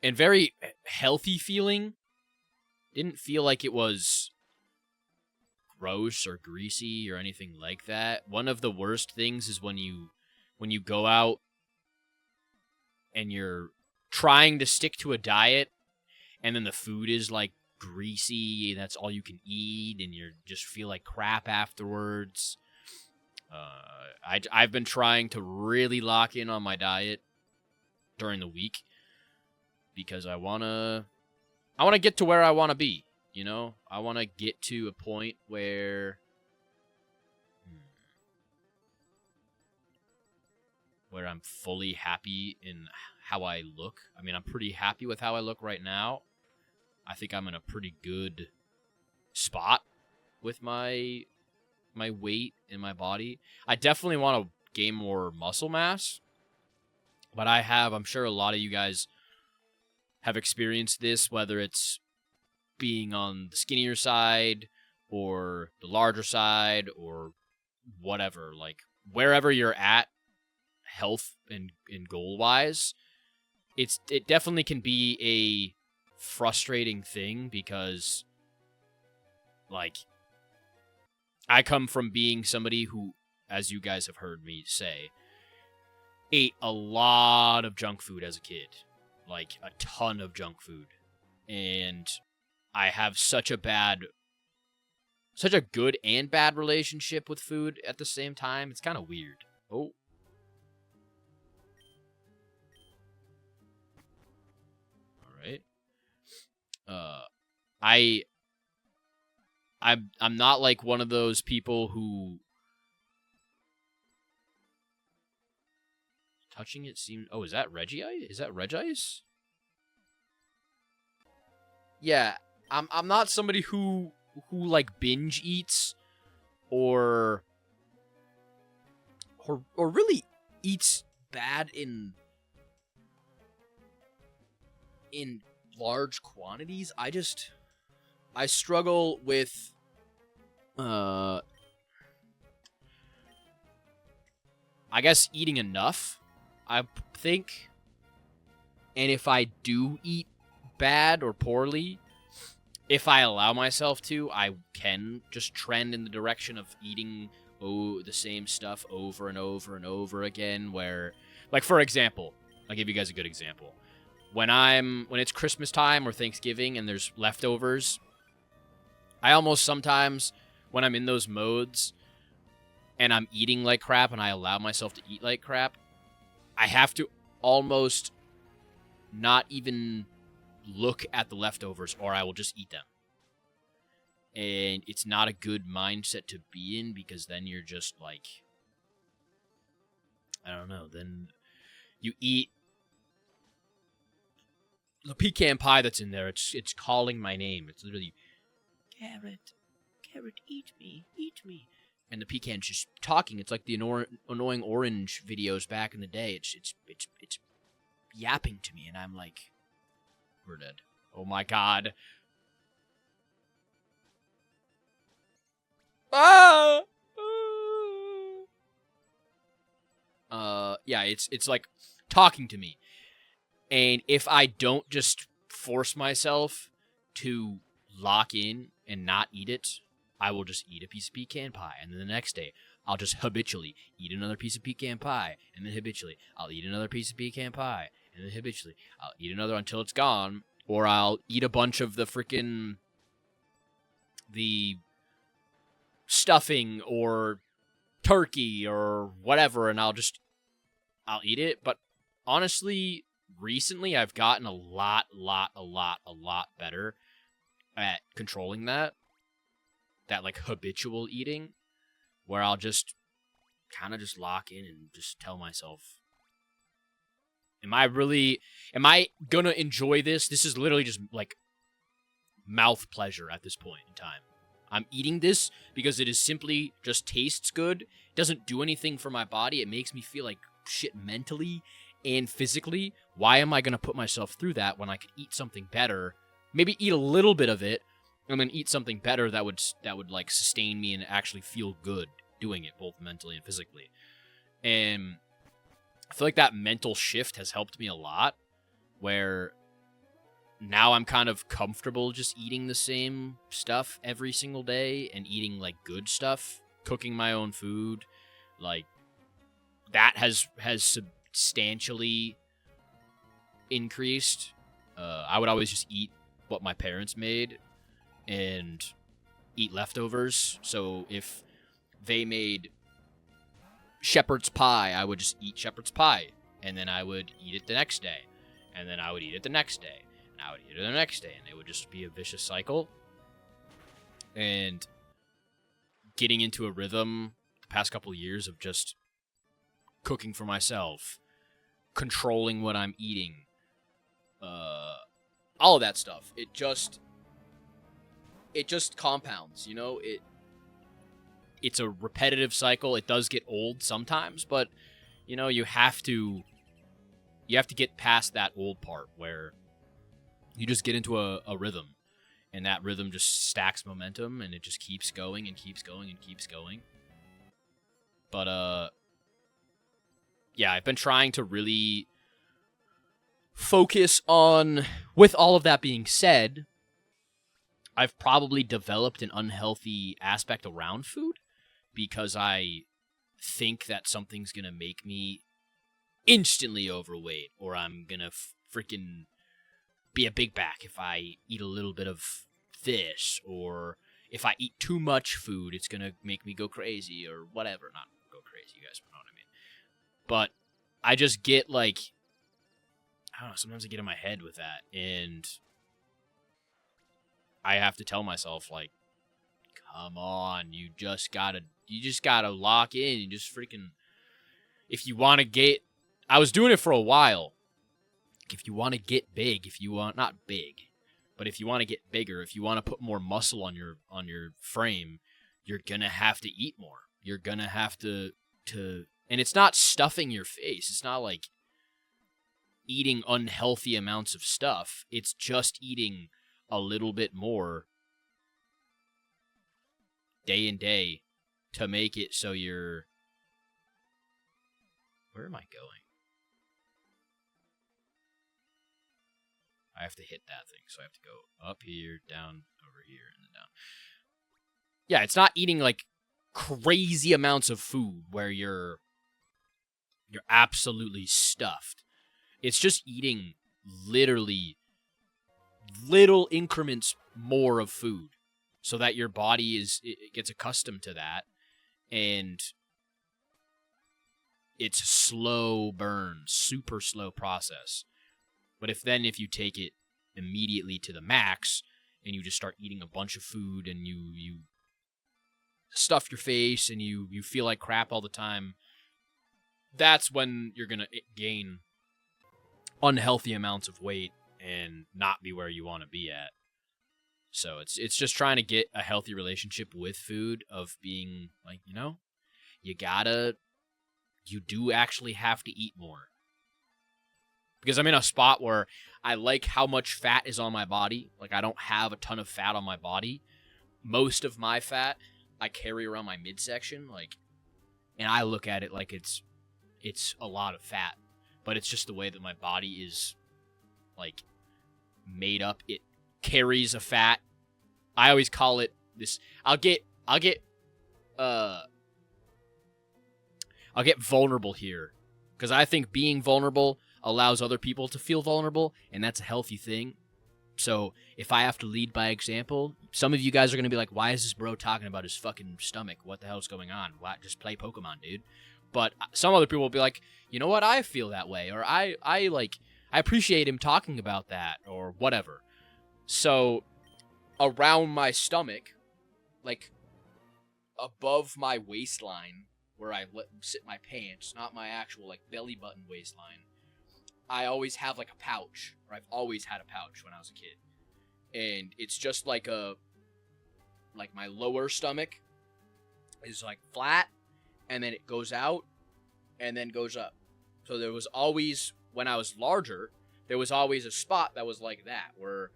and very healthy feeling. Didn't feel like it was gross or greasy or anything like that. One of the worst things is when you go out and you're trying to stick to a diet and then the food is like greasy and that's all you can eat and you just feel like crap afterwards. I've been trying to really lock in on my diet during the week because I want to get to where I want to be, you know? I want to get to a point where I'm fully happy in how I look. I mean, I'm pretty happy with how I look right now. I think I'm in a pretty good spot with my weight and my body. I definitely want to gain more muscle mass, but I'm sure a lot of you guys have experienced this, whether it's being on the skinnier side or the larger side or whatever, like wherever you're at health and goal wise, it definitely can be a frustrating thing because like I come from being somebody who, as you guys have heard me say, ate a lot of junk food as a kid, like a ton of junk food, and I have such a good and bad relationship with food at the same time. It's kind of weird. Oh. All right. I'm not like one of those people who touching it seems. Oh, is that Regice? Is that Regice? Yeah, I'm not somebody who like binge eats or really eats bad in large quantities. I struggle with I guess eating enough, I think. And if I do eat bad or poorly, if I allow myself to, I can just trend in the direction of eating the same stuff over and over and over again, where, like, for example, I'll give you guys a good example. When it's Christmas time or Thanksgiving and there's leftovers, I almost sometimes, when I'm in those modes and I'm eating like crap and I allow myself to eat like crap, I have to almost not even look at the leftovers or I will just eat them. And it's not a good mindset to be in because then you're just like, I don't know, then you eat the pecan pie that's in there. It's calling my name. It's literally, Carrot, eat me. And the pecan's just talking. It's like the annoying orange videos back in the day. It's yapping to me, and I'm like, we're dead. Oh my god. Ah! Yeah, it's like talking to me. And if I don't just force myself to lock in and not eat it, I will just eat a piece of pecan pie. And then the next day, I'll just habitually eat another piece of pecan pie. And then habitually, I'll eat another piece of pecan pie. And then habitually, I'll eat another until it's gone. Or I'll eat a bunch of the stuffing or turkey or whatever. And I'll eat it. But honestly, recently I've gotten a lot better at controlling that like habitual eating, where I'll just kind of just lock in and just tell myself, am I gonna enjoy this? This is literally just like mouth pleasure at this point in time. I'm eating this because it is simply just tastes good. It doesn't do anything for my body. It makes me feel like shit mentally and physically. Why am I going to put myself through that when I could eat something better? Maybe eat a little bit of it and then eat something better that would like sustain me and actually feel good doing it, both mentally and physically. And I feel like that mental shift has helped me a lot, where now I'm kind of comfortable just eating the same stuff every single day and eating like good stuff, cooking my own food. Like that has substantially increased. I would always just eat what my parents made and eat leftovers. So if they made shepherd's pie, I would just eat shepherd's pie, and then I would eat it the next day, and then I would eat it the next day. I would eat it the next day, and it would just be a vicious cycle. And getting into a rhythm the past couple of years of just cooking for myself, controlling what I'm eating, all of that stuff. It just compounds, you know? It's a repetitive cycle. It does get old sometimes, but you know, you have to get past that old part where you just get into a rhythm, and that rhythm just stacks momentum, and it just keeps going and keeps going and keeps going. But, yeah, I've been trying to really focus on, with all of that being said, I've probably developed an unhealthy aspect around food because I think that something's going to make me instantly overweight, or I'm going to freaking be a big back if I eat a little bit of this, or if I eat too much food, it's gonna make me go crazy, or whatever. Not go crazy, you guys know what I mean. But I just get like, I don't know, sometimes I get in my head with that, and I have to tell myself, like, come on, you just gotta lock in. You just freaking, if you want to get, I was doing it for a while. If you want to get big, if you want, not big, but if you want to get bigger, if you want to put more muscle on your frame, you're gonna have to eat more. You're gonna have to, and it's not stuffing your face. It's not like eating unhealthy amounts of stuff. It's just eating a little bit more day and day to make it so you're, where am I going? I have to hit that thing, so I have to go up here, down, over here, and then down. Yeah, it's not eating like crazy amounts of food where you're absolutely stuffed. It's just eating literally little increments more of food so that your body it gets accustomed to that, and it's slow burn, super slow process. But if you take it immediately to the max and you just start eating a bunch of food and you stuff your face and you feel like crap all the time, that's when you're going to gain unhealthy amounts of weight and not be where you want to be at. So it's just trying to get a healthy relationship with food, of being like, you know, you do actually have to eat more. Because I'm in a spot where I like how much fat is on my body. Like, I don't have a ton of fat on my body. Most of my fat I carry around my midsection, like, and I look at it like it's a lot of fat. But it's just the way that my body is, like, made up. It carries a fat. I always call it this. I'll get vulnerable here, because I think being vulnerable allows other people to feel vulnerable, and that's a healthy thing. So if I have to lead by example, some of you guys are going to be like, why is this bro talking about his fucking stomach? What the hell's going on? Why, just play Pokemon, dude. But some other people will be like, you know what? I feel that way, or I appreciate him talking about that, or whatever. So around my stomach, like above my waistline, where I sit my pants, not my actual like belly button waistline, I always have like a pouch, or I've always had a pouch when I was a kid. And it's just like a like my lower stomach is like flat, and then it goes out, and then goes up. So there was always, when I was larger, there was always a spot that was like that, where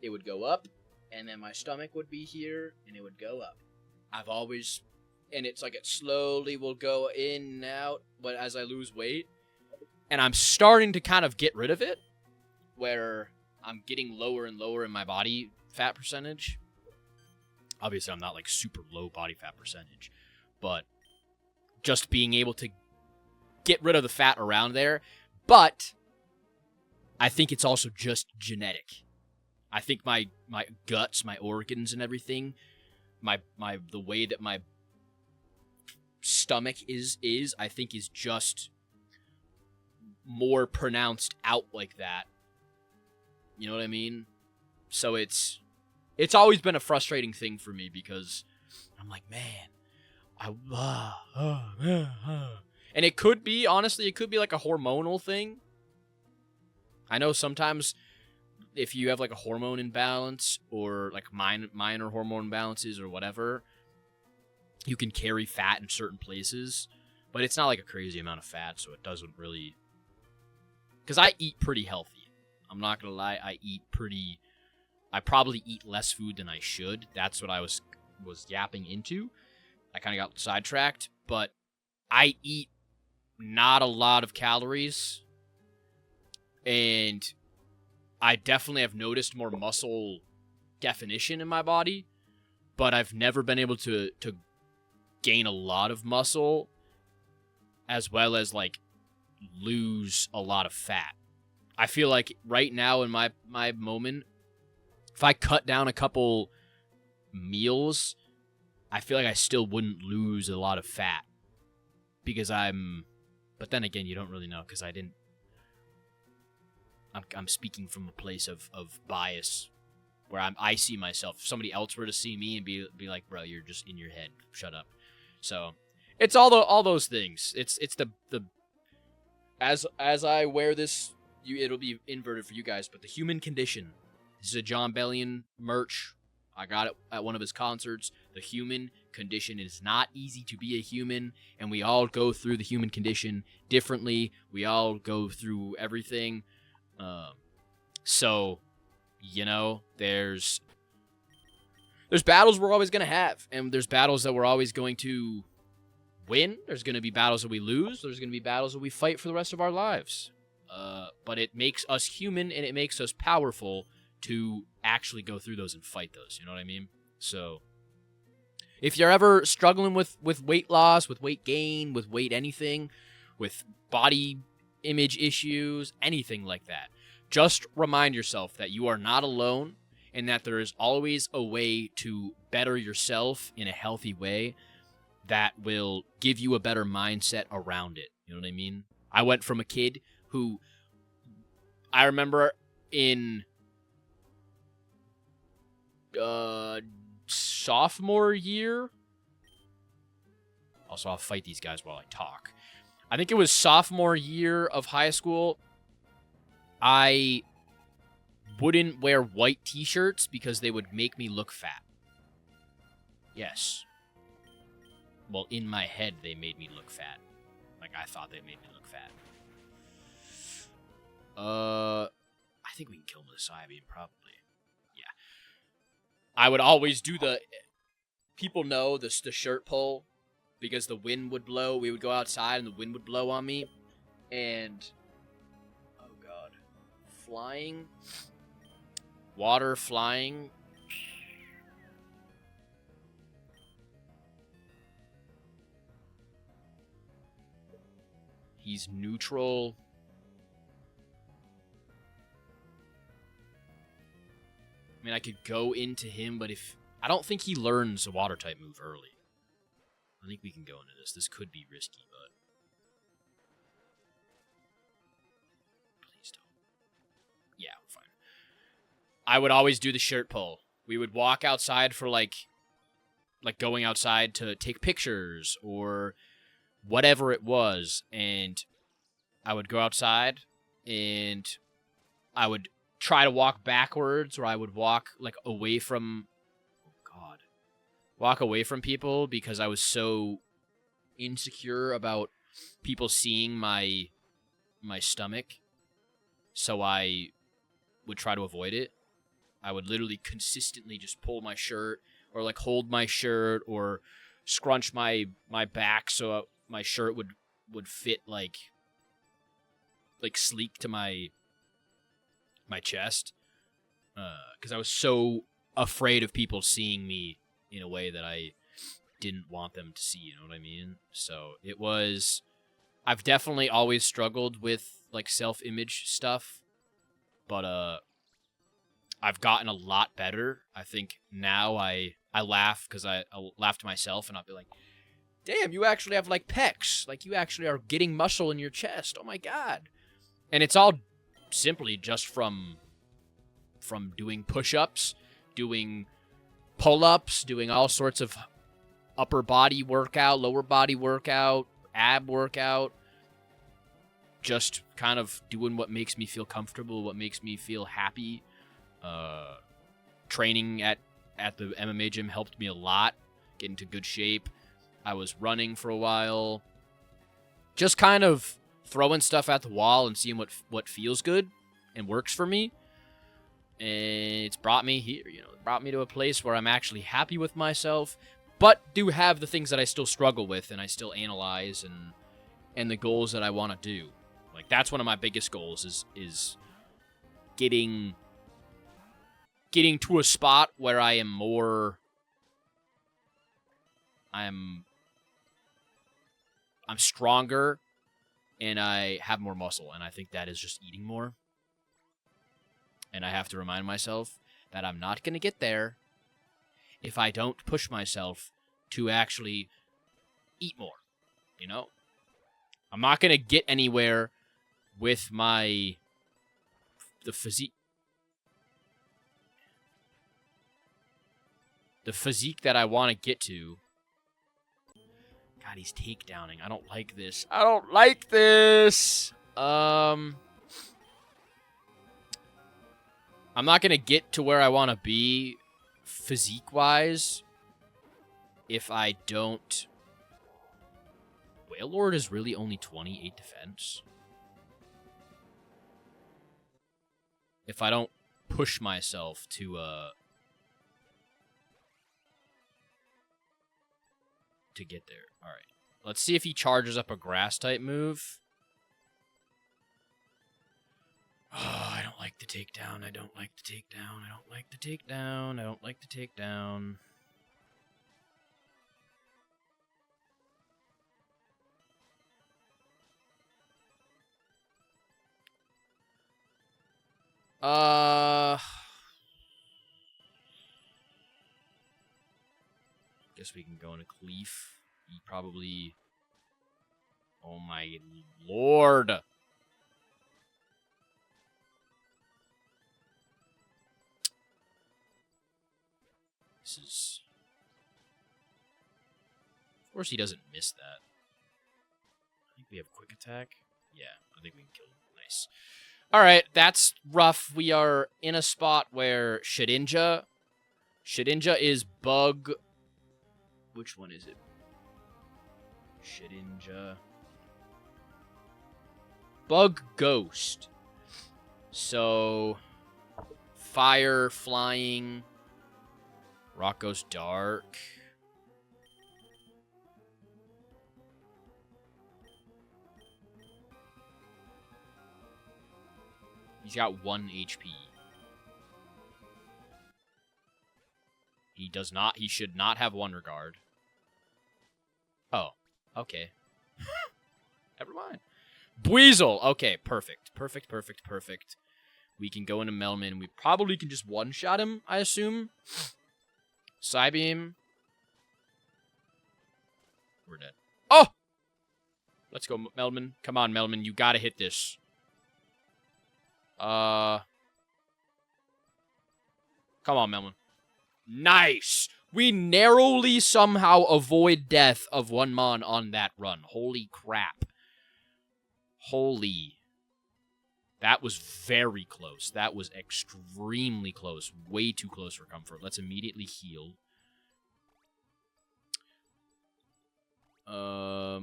it would go up, and then my stomach would be here, and it would go up. I've always, and it's like it slowly will go in and out, but as I lose weight, and I'm starting to kind of get rid of it, where I'm getting lower and lower in my body fat percentage. Obviously, I'm not like super low body fat percentage, but just being able to get rid of the fat around there. But I think it's also just genetic. I think my guts, my organs and everything, the way that my stomach is I think is just more pronounced out like that. You know what I mean? So it's always been a frustrating thing for me, because I'm like, man, and it could be, honestly, it could be like a hormonal thing. I know sometimes if you have like a hormone imbalance, or like minor hormone imbalances or whatever, you can carry fat in certain places, but it's not like a crazy amount of fat, so it doesn't really, because I eat pretty healthy. I'm not gonna lie, I probably eat less food than I should. That's what I was yapping into. I kind of got sidetracked, but I eat not a lot of calories, and I definitely have noticed more muscle definition in my body, but I've never been able to gain a lot of muscle, as well as like lose a lot of fat. I feel like right now in my moment, if I cut down a couple meals, I feel like I still wouldn't lose a lot of fat, because but then again, you don't really know, because I'm speaking from a place of bias, where I see myself. If somebody else were to see me and be like, bro, you're just in your head, shut up. So it's all those things. It's the as I wear this, it'll be inverted for you guys, but the human condition. This is a John Bellion merch. I got it at one of his concerts. The human condition. Is not easy to be a human, and we all go through the human condition differently. We all go through everything. So, you know, there's battles we're always going to have, and there's battles that we're always going to win. There's going to be battles that we lose. There's going to be battles that we fight for the rest of our lives. But it makes us human, and it makes us powerful to actually go through those and fight those. You know what I mean? So if you're ever struggling with weight loss, with weight gain, with weight anything, with body image issues, anything like that, just remind yourself that you are not alone, and that there is always a way to better yourself in a healthy way that will give you a better mindset around it. You know what I mean? I went from a kid who, I remember in sophomore year. Also, I'll fight these guys while I talk. I think it was sophomore year of high school. I wouldn't wear white t-shirts because they would make me look fat. Yes. Well, in my head, they made me look fat. Like, I thought they made me look fat. I think we can kill him with a Psybeam, probably. Yeah. I would always do people know the shirt pull, because the wind would blow. We would go outside and the wind would blow on me. And, oh god. Flying. Water flying. He's neutral. I mean, I could go into him, but I don't think he learns a water type move early. I think we can go into this. This could be risky, but please don't. Yeah, we're fine. I would always do the shirt pull. We would walk outside for like going outside to take pictures or whatever it was, and I would go outside and I would try to walk backwards, or I would walk like away from, oh god, walk away from people because I was so insecure about people seeing my stomach. So I would try to avoid it. I would literally consistently just pull my shirt or like hold my shirt or scrunch my back so my shirt would fit like sleek to my chest. Because I was so afraid of people seeing me in a way that I didn't want them to see, you know what I mean? So it was... I've definitely always struggled with, like, self-image stuff, but I've gotten a lot better. I think now I laugh because I'll laugh to myself and I'll be like, damn, you actually have, like, pecs. Like, you actually are getting muscle in your chest. Oh, my God. And it's all simply just from doing push-ups, doing pull-ups, doing all sorts of upper body workout, lower body workout, ab workout, just kind of doing what makes me feel comfortable, what makes me feel happy. Training at the MMA gym helped me a lot, get into good shape. I was running for a while, just kind of throwing stuff at the wall and seeing what feels good and works for me. And it's brought me here, you know, it brought me to a place where I'm actually happy with myself, but do have the things that I still struggle with and I still analyze and the goals that I want to do. Like, that's one of my biggest goals is getting to a spot where I am more... I'm stronger and I have more muscle, and I think that is just eating more. And I have to remind myself that I'm not going to get there if I don't push myself to actually eat more, you know? I'm not going to get anywhere with the physique. The physique that I want to get to. God, he's takedowning. I don't like this. I don't like this. I'm not going to get to where I want to be physique-wise if I don't... Whale Lord is really only 28 defense. If I don't push myself to get there. All right. Let's see if he charges up a grass-type move. Oh, I don't like the takedown. I don't like the takedown. I don't like the takedown. I don't like the takedown. Guess we can go into Cleef. He probably... Oh my lord! This is... Of course he doesn't miss that. I think we have quick attack. Yeah, I think we can kill him. Nice. Alright, that's rough. We are in a spot where Shedinja is bug... Which one is it? Shedinja. Bug Ghost. So... Fire, flying... Rock goes dark. He's got 1 HP. He does not. He should not have Wonder Guard. Oh, okay. Never mind. Buizel. Okay, perfect. Perfect, perfect, perfect. We can go into Melman. We probably can just one-shot him, I assume. Psybeam. We're dead. Oh! Let's go, Melman. Come on, Melman. You gotta hit this. Come on, Melman. Nice! We narrowly somehow avoid death of one mon on that run. Holy crap. Holy. That was very close. That was extremely close. Way too close for comfort. Let's immediately heal. But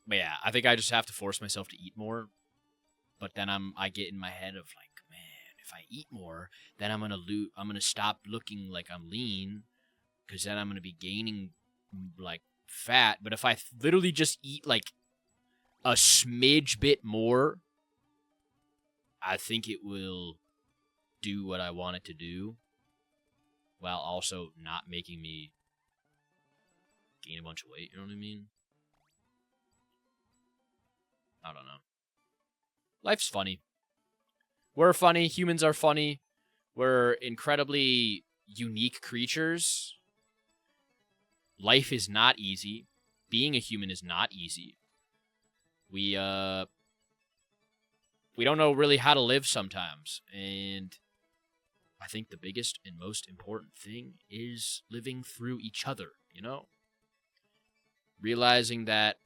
yeah, I think I just have to force myself to eat more. But then I get in my head of like, man, if I eat more, then I'm gonna stop looking like I'm lean, because then I'm gonna be gaining like fat. But if I literally just eat like a smidge bit more, I think it will do what I want it to do, while also not making me gain a bunch of weight. You know what I mean? I don't know. Life's funny. We're funny. Humans are funny. We're incredibly unique creatures. Life is not easy. Being a human is not easy. We don't know really how to live sometimes. And I think the biggest and most important thing is living through each other, you know? Realizing that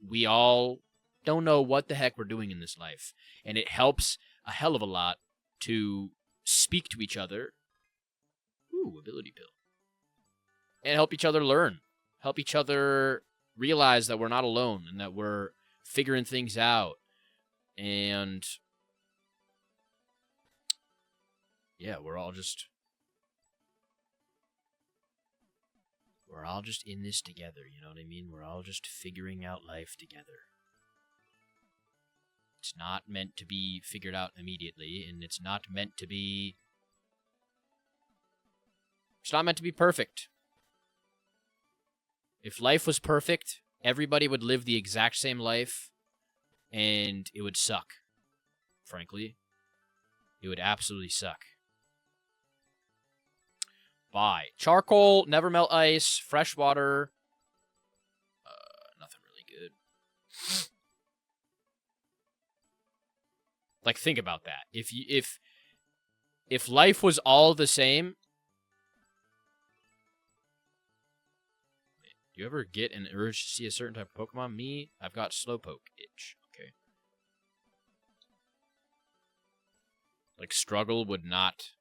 we all don't know what the heck we're doing in this life. And it helps a hell of a lot to speak to each other. Ooh, ability pill. And help each other learn. Help each other realize that we're not alone and that we're figuring things out. And yeah, we're all just in this together, you know what I mean? We're all just figuring out life together. It's not meant to be figured out immediately, and it's not meant to be perfect. If life was perfect, everybody would live the exact same life, and it would suck. Frankly, it would absolutely suck. Bye. Charcoal, never melt ice, fresh water. Nothing really good. Like, think about that. If life was all the same, do you ever get an urge to see a certain type of Pokemon? Me, I've got Slowpoke itch. Okay. Like, struggle would not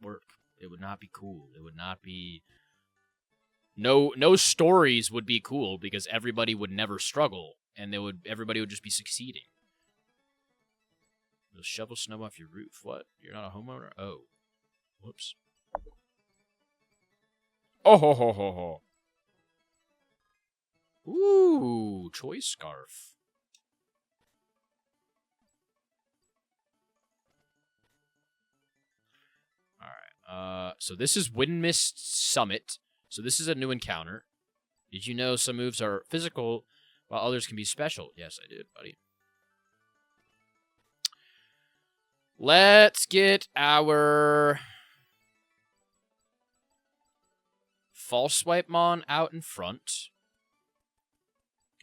work. It would not be cool. It would not be... No stories would be cool because everybody would never struggle. And everybody would just be succeeding. You'll shovel snow off your roof. What? You're not a homeowner? Oh. Whoops. Oh ho ho ho ho. Ooh, choice scarf. Alright. So this is Windmist Summit. So this is a new encounter. Did you know some moves are physical while others can be special? Yes, I did, buddy. Let's get our False Swipe Mon out in front.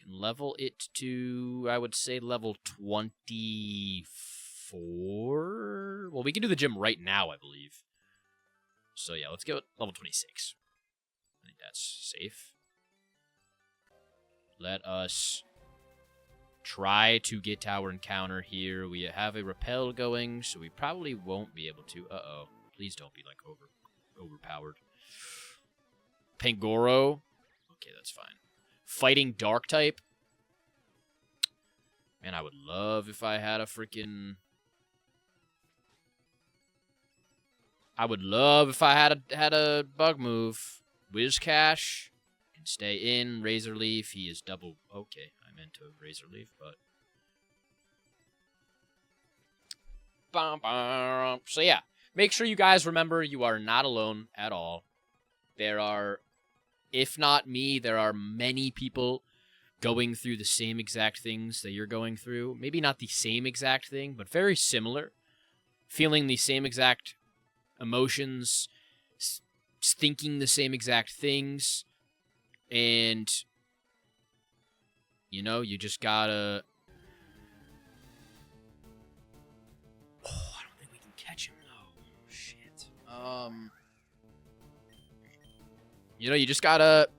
Can level it to, I would say, level 24. Well, we can do the gym right now, I believe. So yeah, let's go level 26. I think that's safe. Let us try to get our encounter here. We have a repel going, so we probably won't be able to. Uh-oh. Please don't be, like, overpowered. Pangoro. Okay, that's fine. Fighting Dark type. Man, I would love if I had a freaking... I would love if I had a bug move. Whiscash can stay in. Razor Leaf, he is double... Okay, I meant to Razor Leaf, but... So yeah, make sure you guys remember you are not alone at all. There are, if not me, there are many people going through the same exact things that you're going through. Maybe not the same exact thing, but very similar. Feeling the same exact emotions, thinking the same exact things, and, you know, you just gotta... Oh, I don't think we can catch him, though. Shit. You know, you just gotta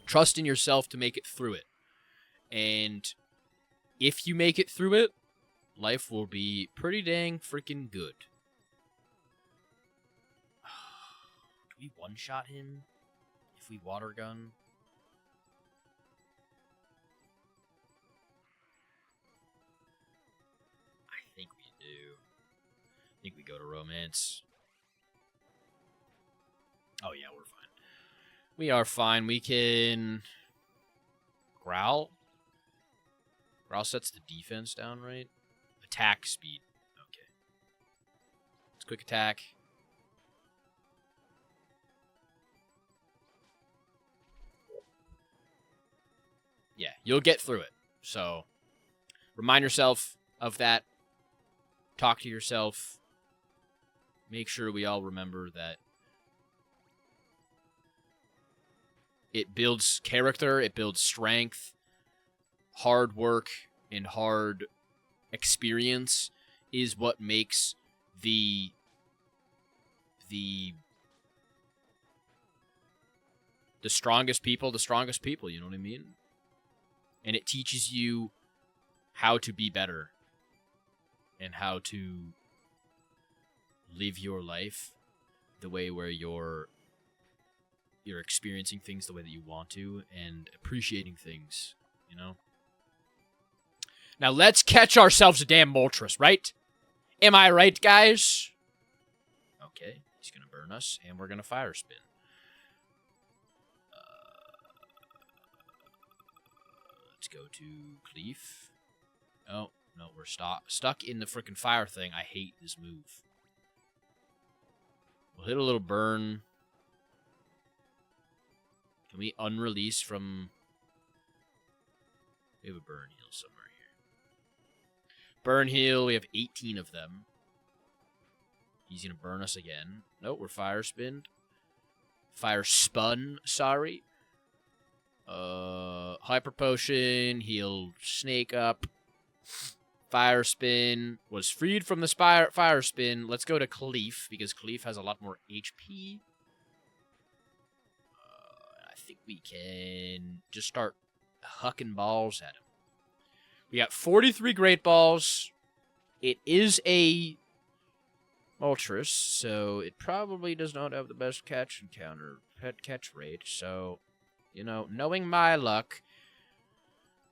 trust in yourself to make it through it. And if you make it through it, life will be pretty dang freaking good. Do we one-shot him if we water gun? I think we do. I think we go to romance. Oh yeah, we're fine. We are fine. We can growl. Growl sets the defense down, right? Attack speed. Okay. Let's quick attack. Yeah, you'll get through it. So, remind yourself of that. Talk to yourself. Make sure we all remember that it builds character, it builds strength, hard work, and hard experience is what makes the strongest people, you know what I mean? And it teaches you how to be better and how to live your life the way where you're experiencing things the way that you want to and appreciating things, you know? Now let's catch ourselves a damn Moltres, right? Am I right, guys? Okay, he's gonna burn us, and we're gonna fire spin. Let's go to Cleef. Oh, no, we're stuck in the frickin' fire thing. I hate this move. We'll hit a little burn. Can we unrelease from... We have a burn heal somewhere here. Burn heal, we have 18 of them. He's going to burn us again. Nope, we're fire spinned. Fire spun, sorry. Hyper potion, heal snake up. Fire spin was freed from the fire spin. Let's go to Cleef, because Cleef has a lot more HP. I think we can just start hucking balls at him. We got 43 Great Balls. It is a Moltres, so it probably does not have the best catch rate. So, you know, knowing my luck,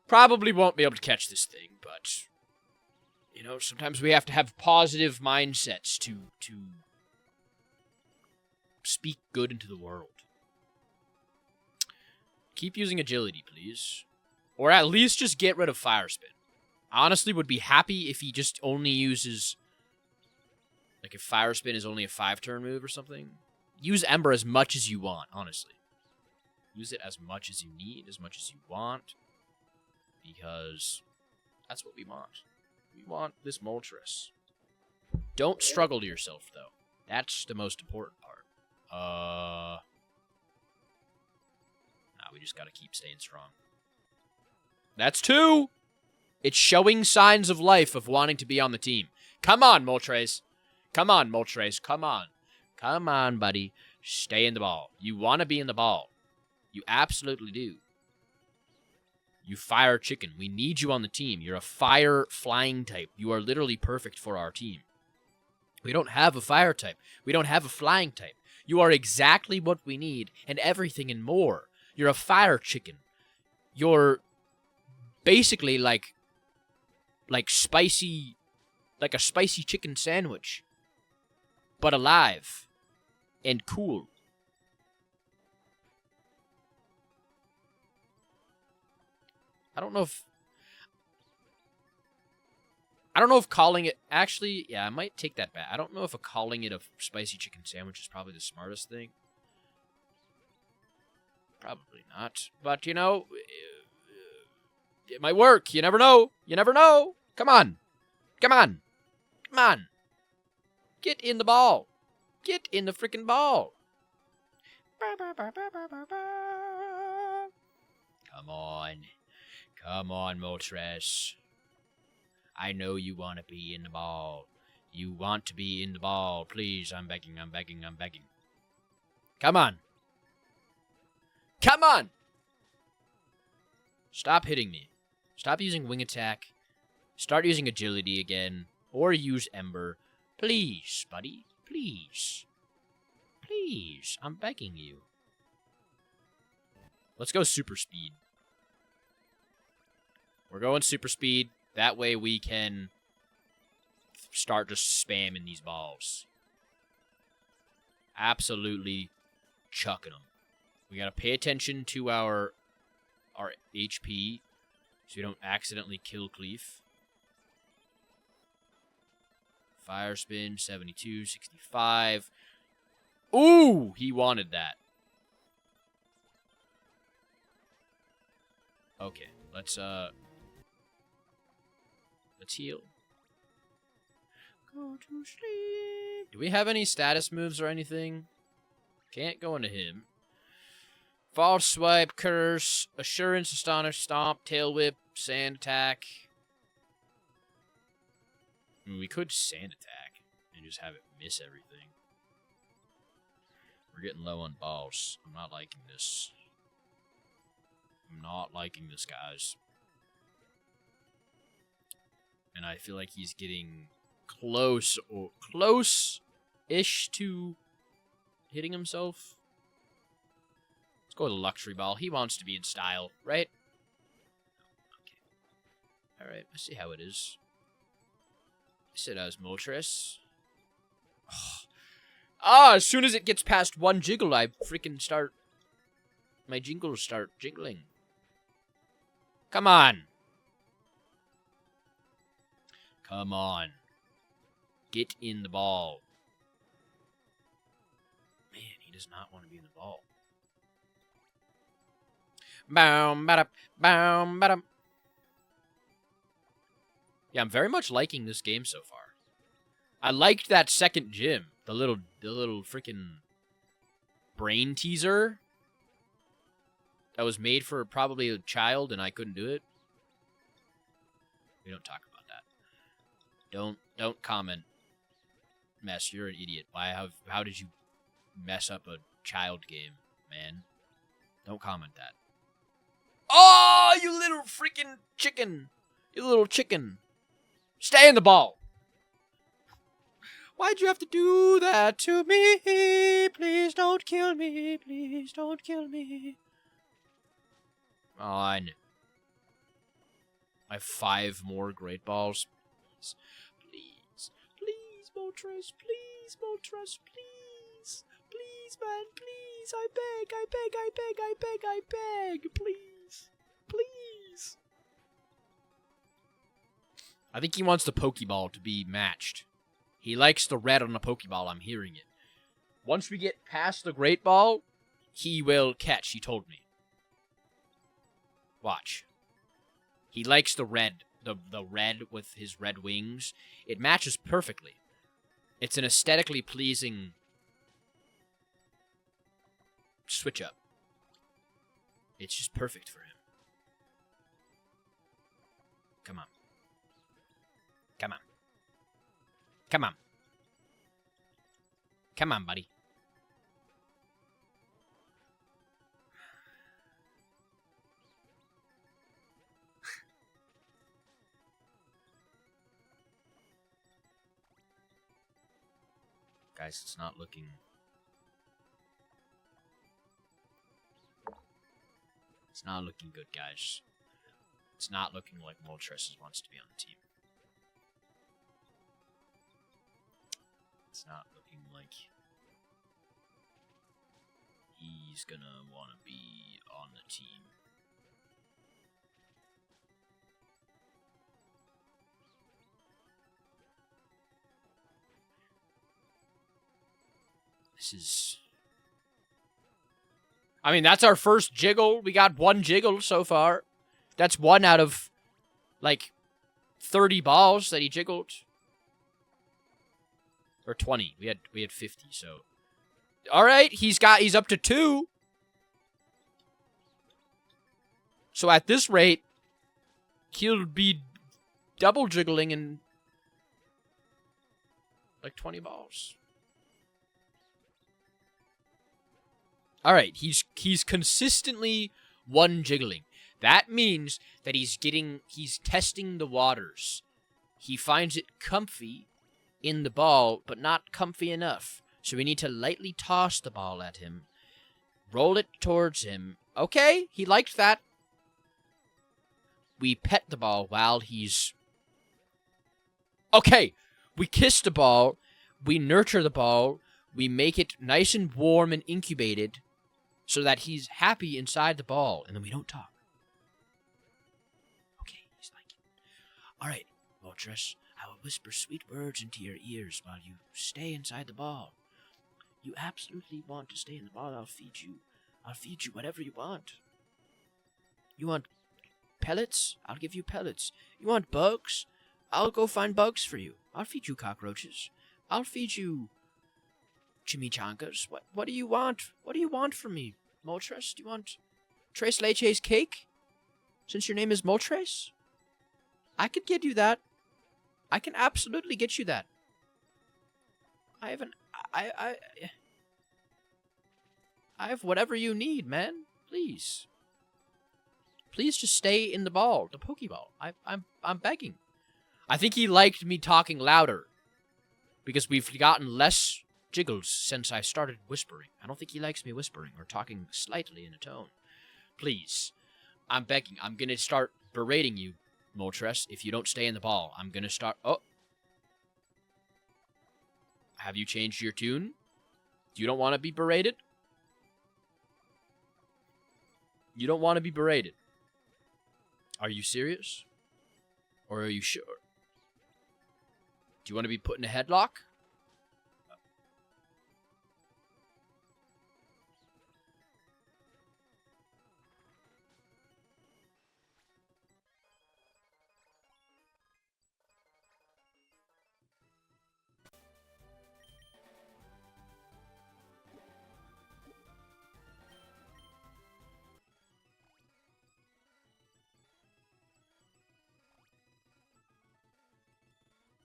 probably won't be able to catch this thing, but, you know, sometimes we have to have positive mindsets to speak good into the world. Keep using agility, please. Or at least just get rid of fire spin. Honestly, would be happy if he just only uses... Like, if fire spin is only a 5-turn move or something. Use Ember as much as you want, honestly. Use it as much as you need, as much as you want. Because that's what we want. We want this Moltres. Don't struggle to yourself, though. That's the most important part. We just gotta keep staying strong. That's 2! It's showing signs of life of wanting to be on the team. Come on, Moltres. Come on, Moltres. Come on. Come on, buddy. Stay in the ball. You want to be in the ball. You absolutely do. You fire chicken. We need you on the team. You're a fire flying type. You are literally perfect for our team. We don't have a fire type. We don't have a flying type. You are exactly what we need and everything and more. You're a fire chicken. You're basically like spicy, like a spicy chicken sandwich, but alive and cool. I don't know if calling it, actually, yeah, I might take that back. I don't know if calling it a spicy chicken sandwich is probably the smartest thing. Probably not. But, you know, it might work. You never know. You never know. Come on. Come on. Come on. Get in the ball. Get in the freaking ball. Come on. Come on, Moltres. I know you want to be in the ball. You want to be in the ball. Please, I'm begging, I'm begging, I'm begging. Come on. Come on! Stop hitting me. Stop using wing attack. Start using agility again. Or use Ember. Please, buddy. Please. Please, I'm begging you. Let's go super speed. We're going super speed. That way we can start just spamming these balls. Absolutely chucking them. We gotta pay attention to our HP so we don't accidentally kill Cleef. Fire spin, 72, 65. Ooh, he wanted that. Okay, let's heal. Go to sleep. Do we have any status moves or anything? Can't go into him. False swipe, curse, assurance, astonish, stomp, tail whip, sand attack. I mean, we could sand attack and just have it miss everything. We're getting low on balls. I'm not liking this. I'm not liking this, guys. And I feel like he's getting close-ish to hitting himself. Let's go with a luxury ball. He wants to be in style, right? Okay. Alright, I see how it is. I said I was Moltres. As soon as it gets past one jiggle, I freaking start... My jingles start jingling. Come on. Come on. Get in the ball. Man, he does not want to be in the ball. Boom, ba-da, boom, ba-da. Yeah, I'm very much liking this game so far. I liked that second gym. The little freaking brain teaser that was made for probably a child, and I couldn't do it. We don't talk about that. Don't comment. Mess, you're an idiot. How did you mess up a child game, man? Don't comment that. Oh, you little freaking chicken. You little chicken. Stay in the ball. Why'd you have to do that to me? Please don't kill me. Please don't kill me. On. I have 5 more great balls. Please. Please, Moltres. Please, Moltres. Please. Please, man. Please. I beg. I beg. I beg. I beg. I beg. Please. Please. I think he wants the Pokeball to be matched. He likes the red on the Pokeball. I'm hearing it. Once we get past the Great Ball, he will catch, he told me. Watch. He likes the red. The red with his red wings. It matches perfectly. It's an aesthetically pleasing switch up. It's just perfect for him. Come on. Come on. Come on. Come on, buddy. Guys, it's not looking... It's not looking good, guys. It's not looking like Moltres wants to be on the team. It's not looking like he's gonna want to be on the team. This is... I mean, that's our first jiggle. We got 1 jiggle so far. That's 1 out of, like, 30 balls that he jiggled. Or 20. We had 50, so... Alright, he's up to 2. So at this rate, he'll be double jiggling in like 20 balls. Alright, he's consistently 1 jiggling. That means that he's testing the waters. He finds it comfy in the ball, but not comfy enough. So we need to lightly toss the ball at him. Roll it towards him. Okay, he liked that. We pet the ball while he's... Okay, we kiss the ball. We nurture the ball. We make it nice and warm and incubated so that he's happy inside the ball. And then we don't talk. Okay, he's like it. All right, Moltres, I will whisper sweet words into your ears while you stay inside the ball. You absolutely want to stay in the ball. I'll feed you. I'll feed you whatever you want. You want pellets? I'll give you pellets. You want bugs? I'll go find bugs for you. I'll feed you cockroaches. I'll feed you chimichangas. What do you want? What do you want from me, Moltres? Do you want tres leches cake? Since your name is Moltres? I could get you that. I can absolutely get you that. I have whatever you need, man. Please. Please just stay in the ball, the Pokeball. I'm begging. I think he liked me talking louder. Because we've gotten less jiggles since I started whispering. I don't think he likes me whispering or talking slightly in a tone. Please. I'm begging. I'm gonna start berating you, Moltres, if you don't stay in the ball. I'm gonna start... Oh. Have you changed your tune? You don't want to be berated? You don't want to be berated. Are you serious? Or are you sure? Do you want to be put in a headlock?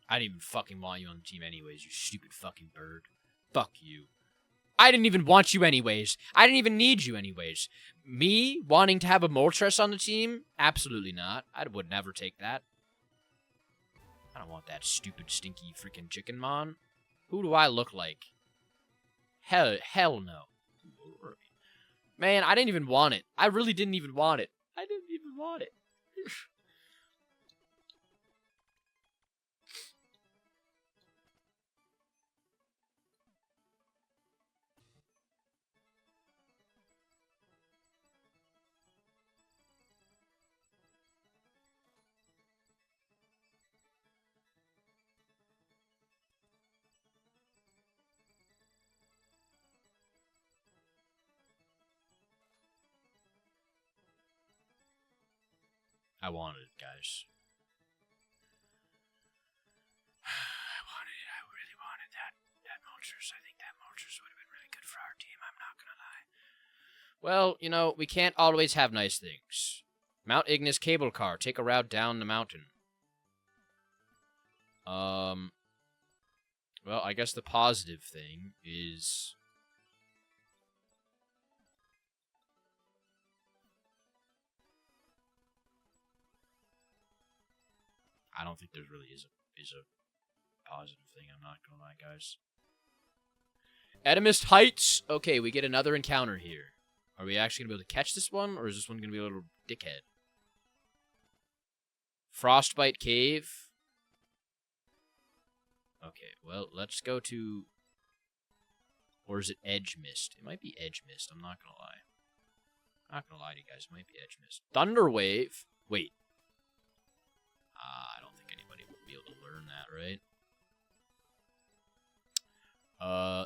I didn't even fucking want you on the team anyways, you stupid fucking bird. Fuck you. I didn't even want you anyways. I didn't even need you anyways. Me wanting to have a Moltres on the team? Absolutely not. I would never take that. I don't want that stupid, stinky freaking chicken mon. Who do I look like? Hell no. Man, I didn't even want it. I really didn't even want it. I didn't even want it. I wanted it, guys. I wanted it. I really wanted that Moltres. I think that Moltres would have been really good for our team. I'm not gonna lie. Well, you know, we can't always have nice things. Mount Ignis cable car. Take a route down the mountain. Well, I guess the positive thing is... I don't think there really is a positive thing. I'm not gonna lie, guys. Edamist Heights. Okay, we get another encounter here. Are we actually gonna be able to catch this one, or is this one gonna be a little dickhead? Frostbite Cave. Okay, well, let's go to... Or is it Edge Mist? It might be Edge Mist, I'm not gonna lie. I'm not gonna lie to you guys, it might be Edge Mist. Thunder Wave. Wait. I don't think anybody will be able to learn that, right?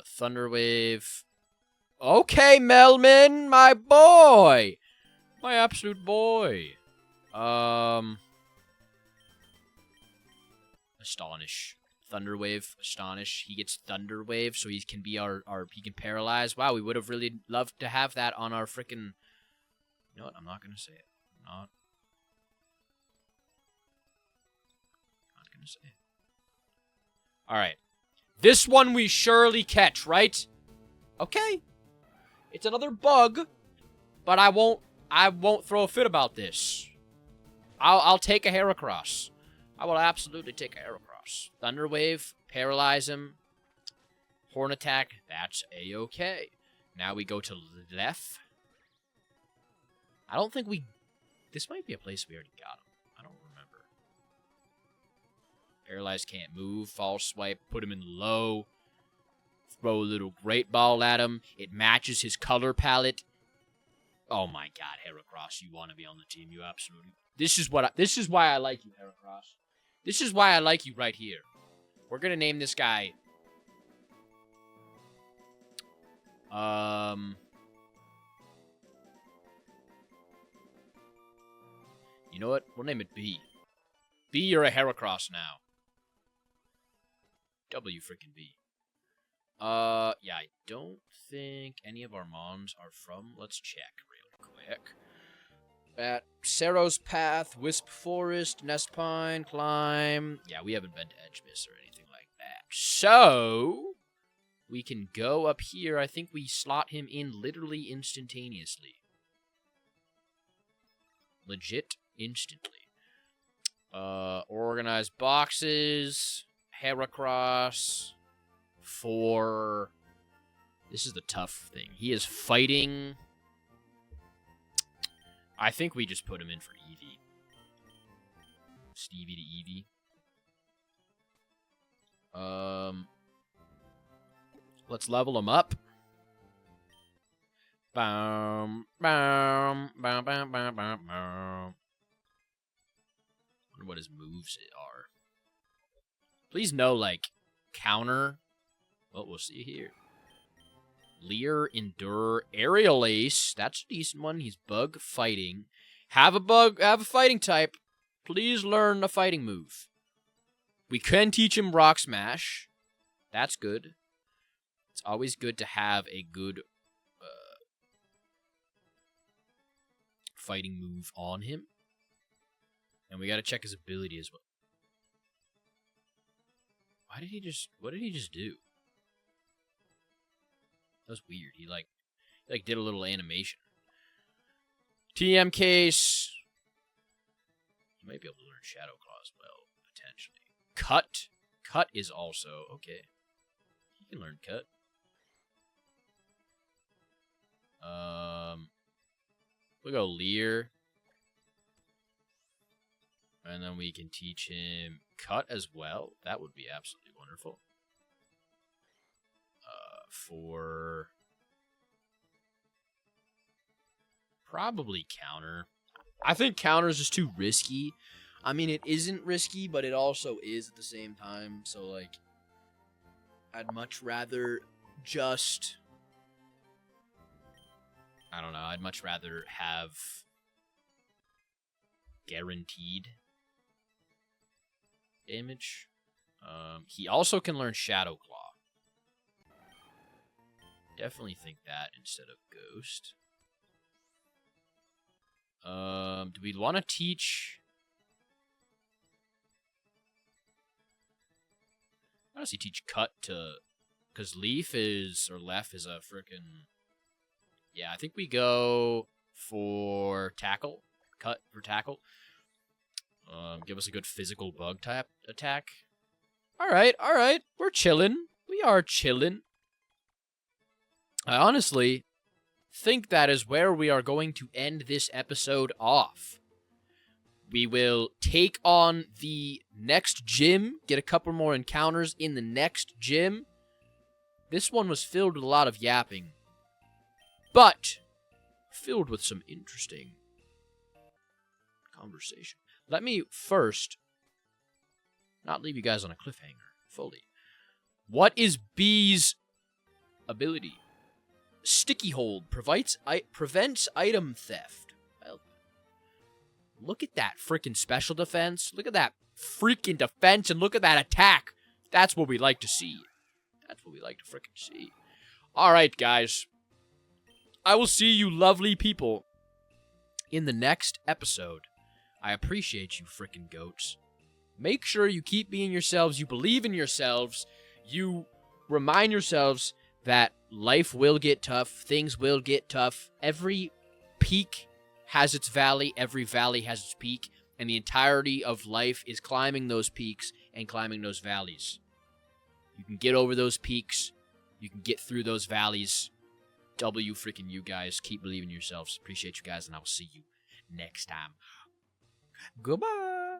Thunder Wave. Okay, Melman, my boy! My absolute boy. Astonish. Thunder Wave, Astonish. He gets Thunder Wave, so he can be he can paralyze. Wow, we would have really loved to have that on our frickin'... You know what? I'm not gonna say it. I'm not gonna say it. Alright. This one we surely catch, right? Okay. It's another bug, but I won't throw a fit about this. I'll take a Heracross. I will absolutely take a Heracross. Thunder Wave, paralyze him. Horn attack, that's a-okay. Now we go to left. I don't think we... This might be a place we already got him. I don't remember. Paralyzed, can't move. False swipe, put him in low. Throw a little great ball at him. It matches his color palette. Oh my god, Heracross, you want to be on the team. You absolutely... This is why I like you, Heracross. This is why I like you right here. We're going to name this guy... You know what? We'll name it B. B, you're a Heracross now. W freaking B. Yeah, I don't think any of our mons are from... Let's check real quick. At Cerro's Path, Wisp Forest, Nest Pine, Climb. Yeah, we haven't been to Edgebiss or anything like that. So, we can go up here. I think we slot him in literally instantaneously. Legit instantly. Organized boxes. Heracross. For... This is the tough thing. He is fighting... I think we just put him in for Eevee. Stevie to Eevee. Let's level him up. Bam, bam, bam, bam, bam, bam, bam. Wonder what his moves are. Please no, like, counter. Well, we'll see here. Leer, Endure, Aerial Ace. That's a decent one. He's bug fighting. Have a fighting type. Please learn a fighting move. We can teach him Rock Smash. That's good. It's always good to have a good fighting move on him. And we gotta check his ability as well. What did he just do? That was weird. He like did a little animation. TM case. You might be able to learn Shadow Claw as well, potentially. Cut. Cut is also okay. You can learn Cut. We'll go Leer. And then we can teach him Cut as well. That would be absolutely wonderful. For probably counter. I think counter is just too risky. I mean, it isn't risky, but it also is at the same time. So, like, I'd much rather just... I don't know. I'd much rather have guaranteed damage. He also can learn Shadow Claw. Definitely think that instead of Ghost. Do we want to teach... Honestly, teach Cut to... Because Leaf is... Or Left is a frickin'... Yeah, I think we go for Tackle. Cut for Tackle. Give us a good physical bug type attack. Alright. We're chillin'. We are chillin'. I honestly think that is where we are going to end this episode off. We will take on the next gym, get a couple more encounters in the next gym. This one was filled with a lot of yapping, but filled with some interesting conversation. Let me first not leave you guys on a cliffhanger fully. What is B's ability? Sticky Hold prevents item theft. Well, look at that freaking special defense. Look at that freaking defense, and look at that attack. That's what we like to see. That's what we like to freaking see. All right, guys. I will see you lovely people in the next episode. I appreciate you freaking goats. Make sure you keep being yourselves. You believe in yourselves. You remind yourselves that life will get tough. Things will get tough. Every peak has its valley. Every valley has its peak. And the entirety of life is climbing those peaks and climbing those valleys. You can get over those peaks. You can get through those valleys. W freaking you guys. Keep believing in yourselves. Appreciate you guys, and I will see you next time. Goodbye.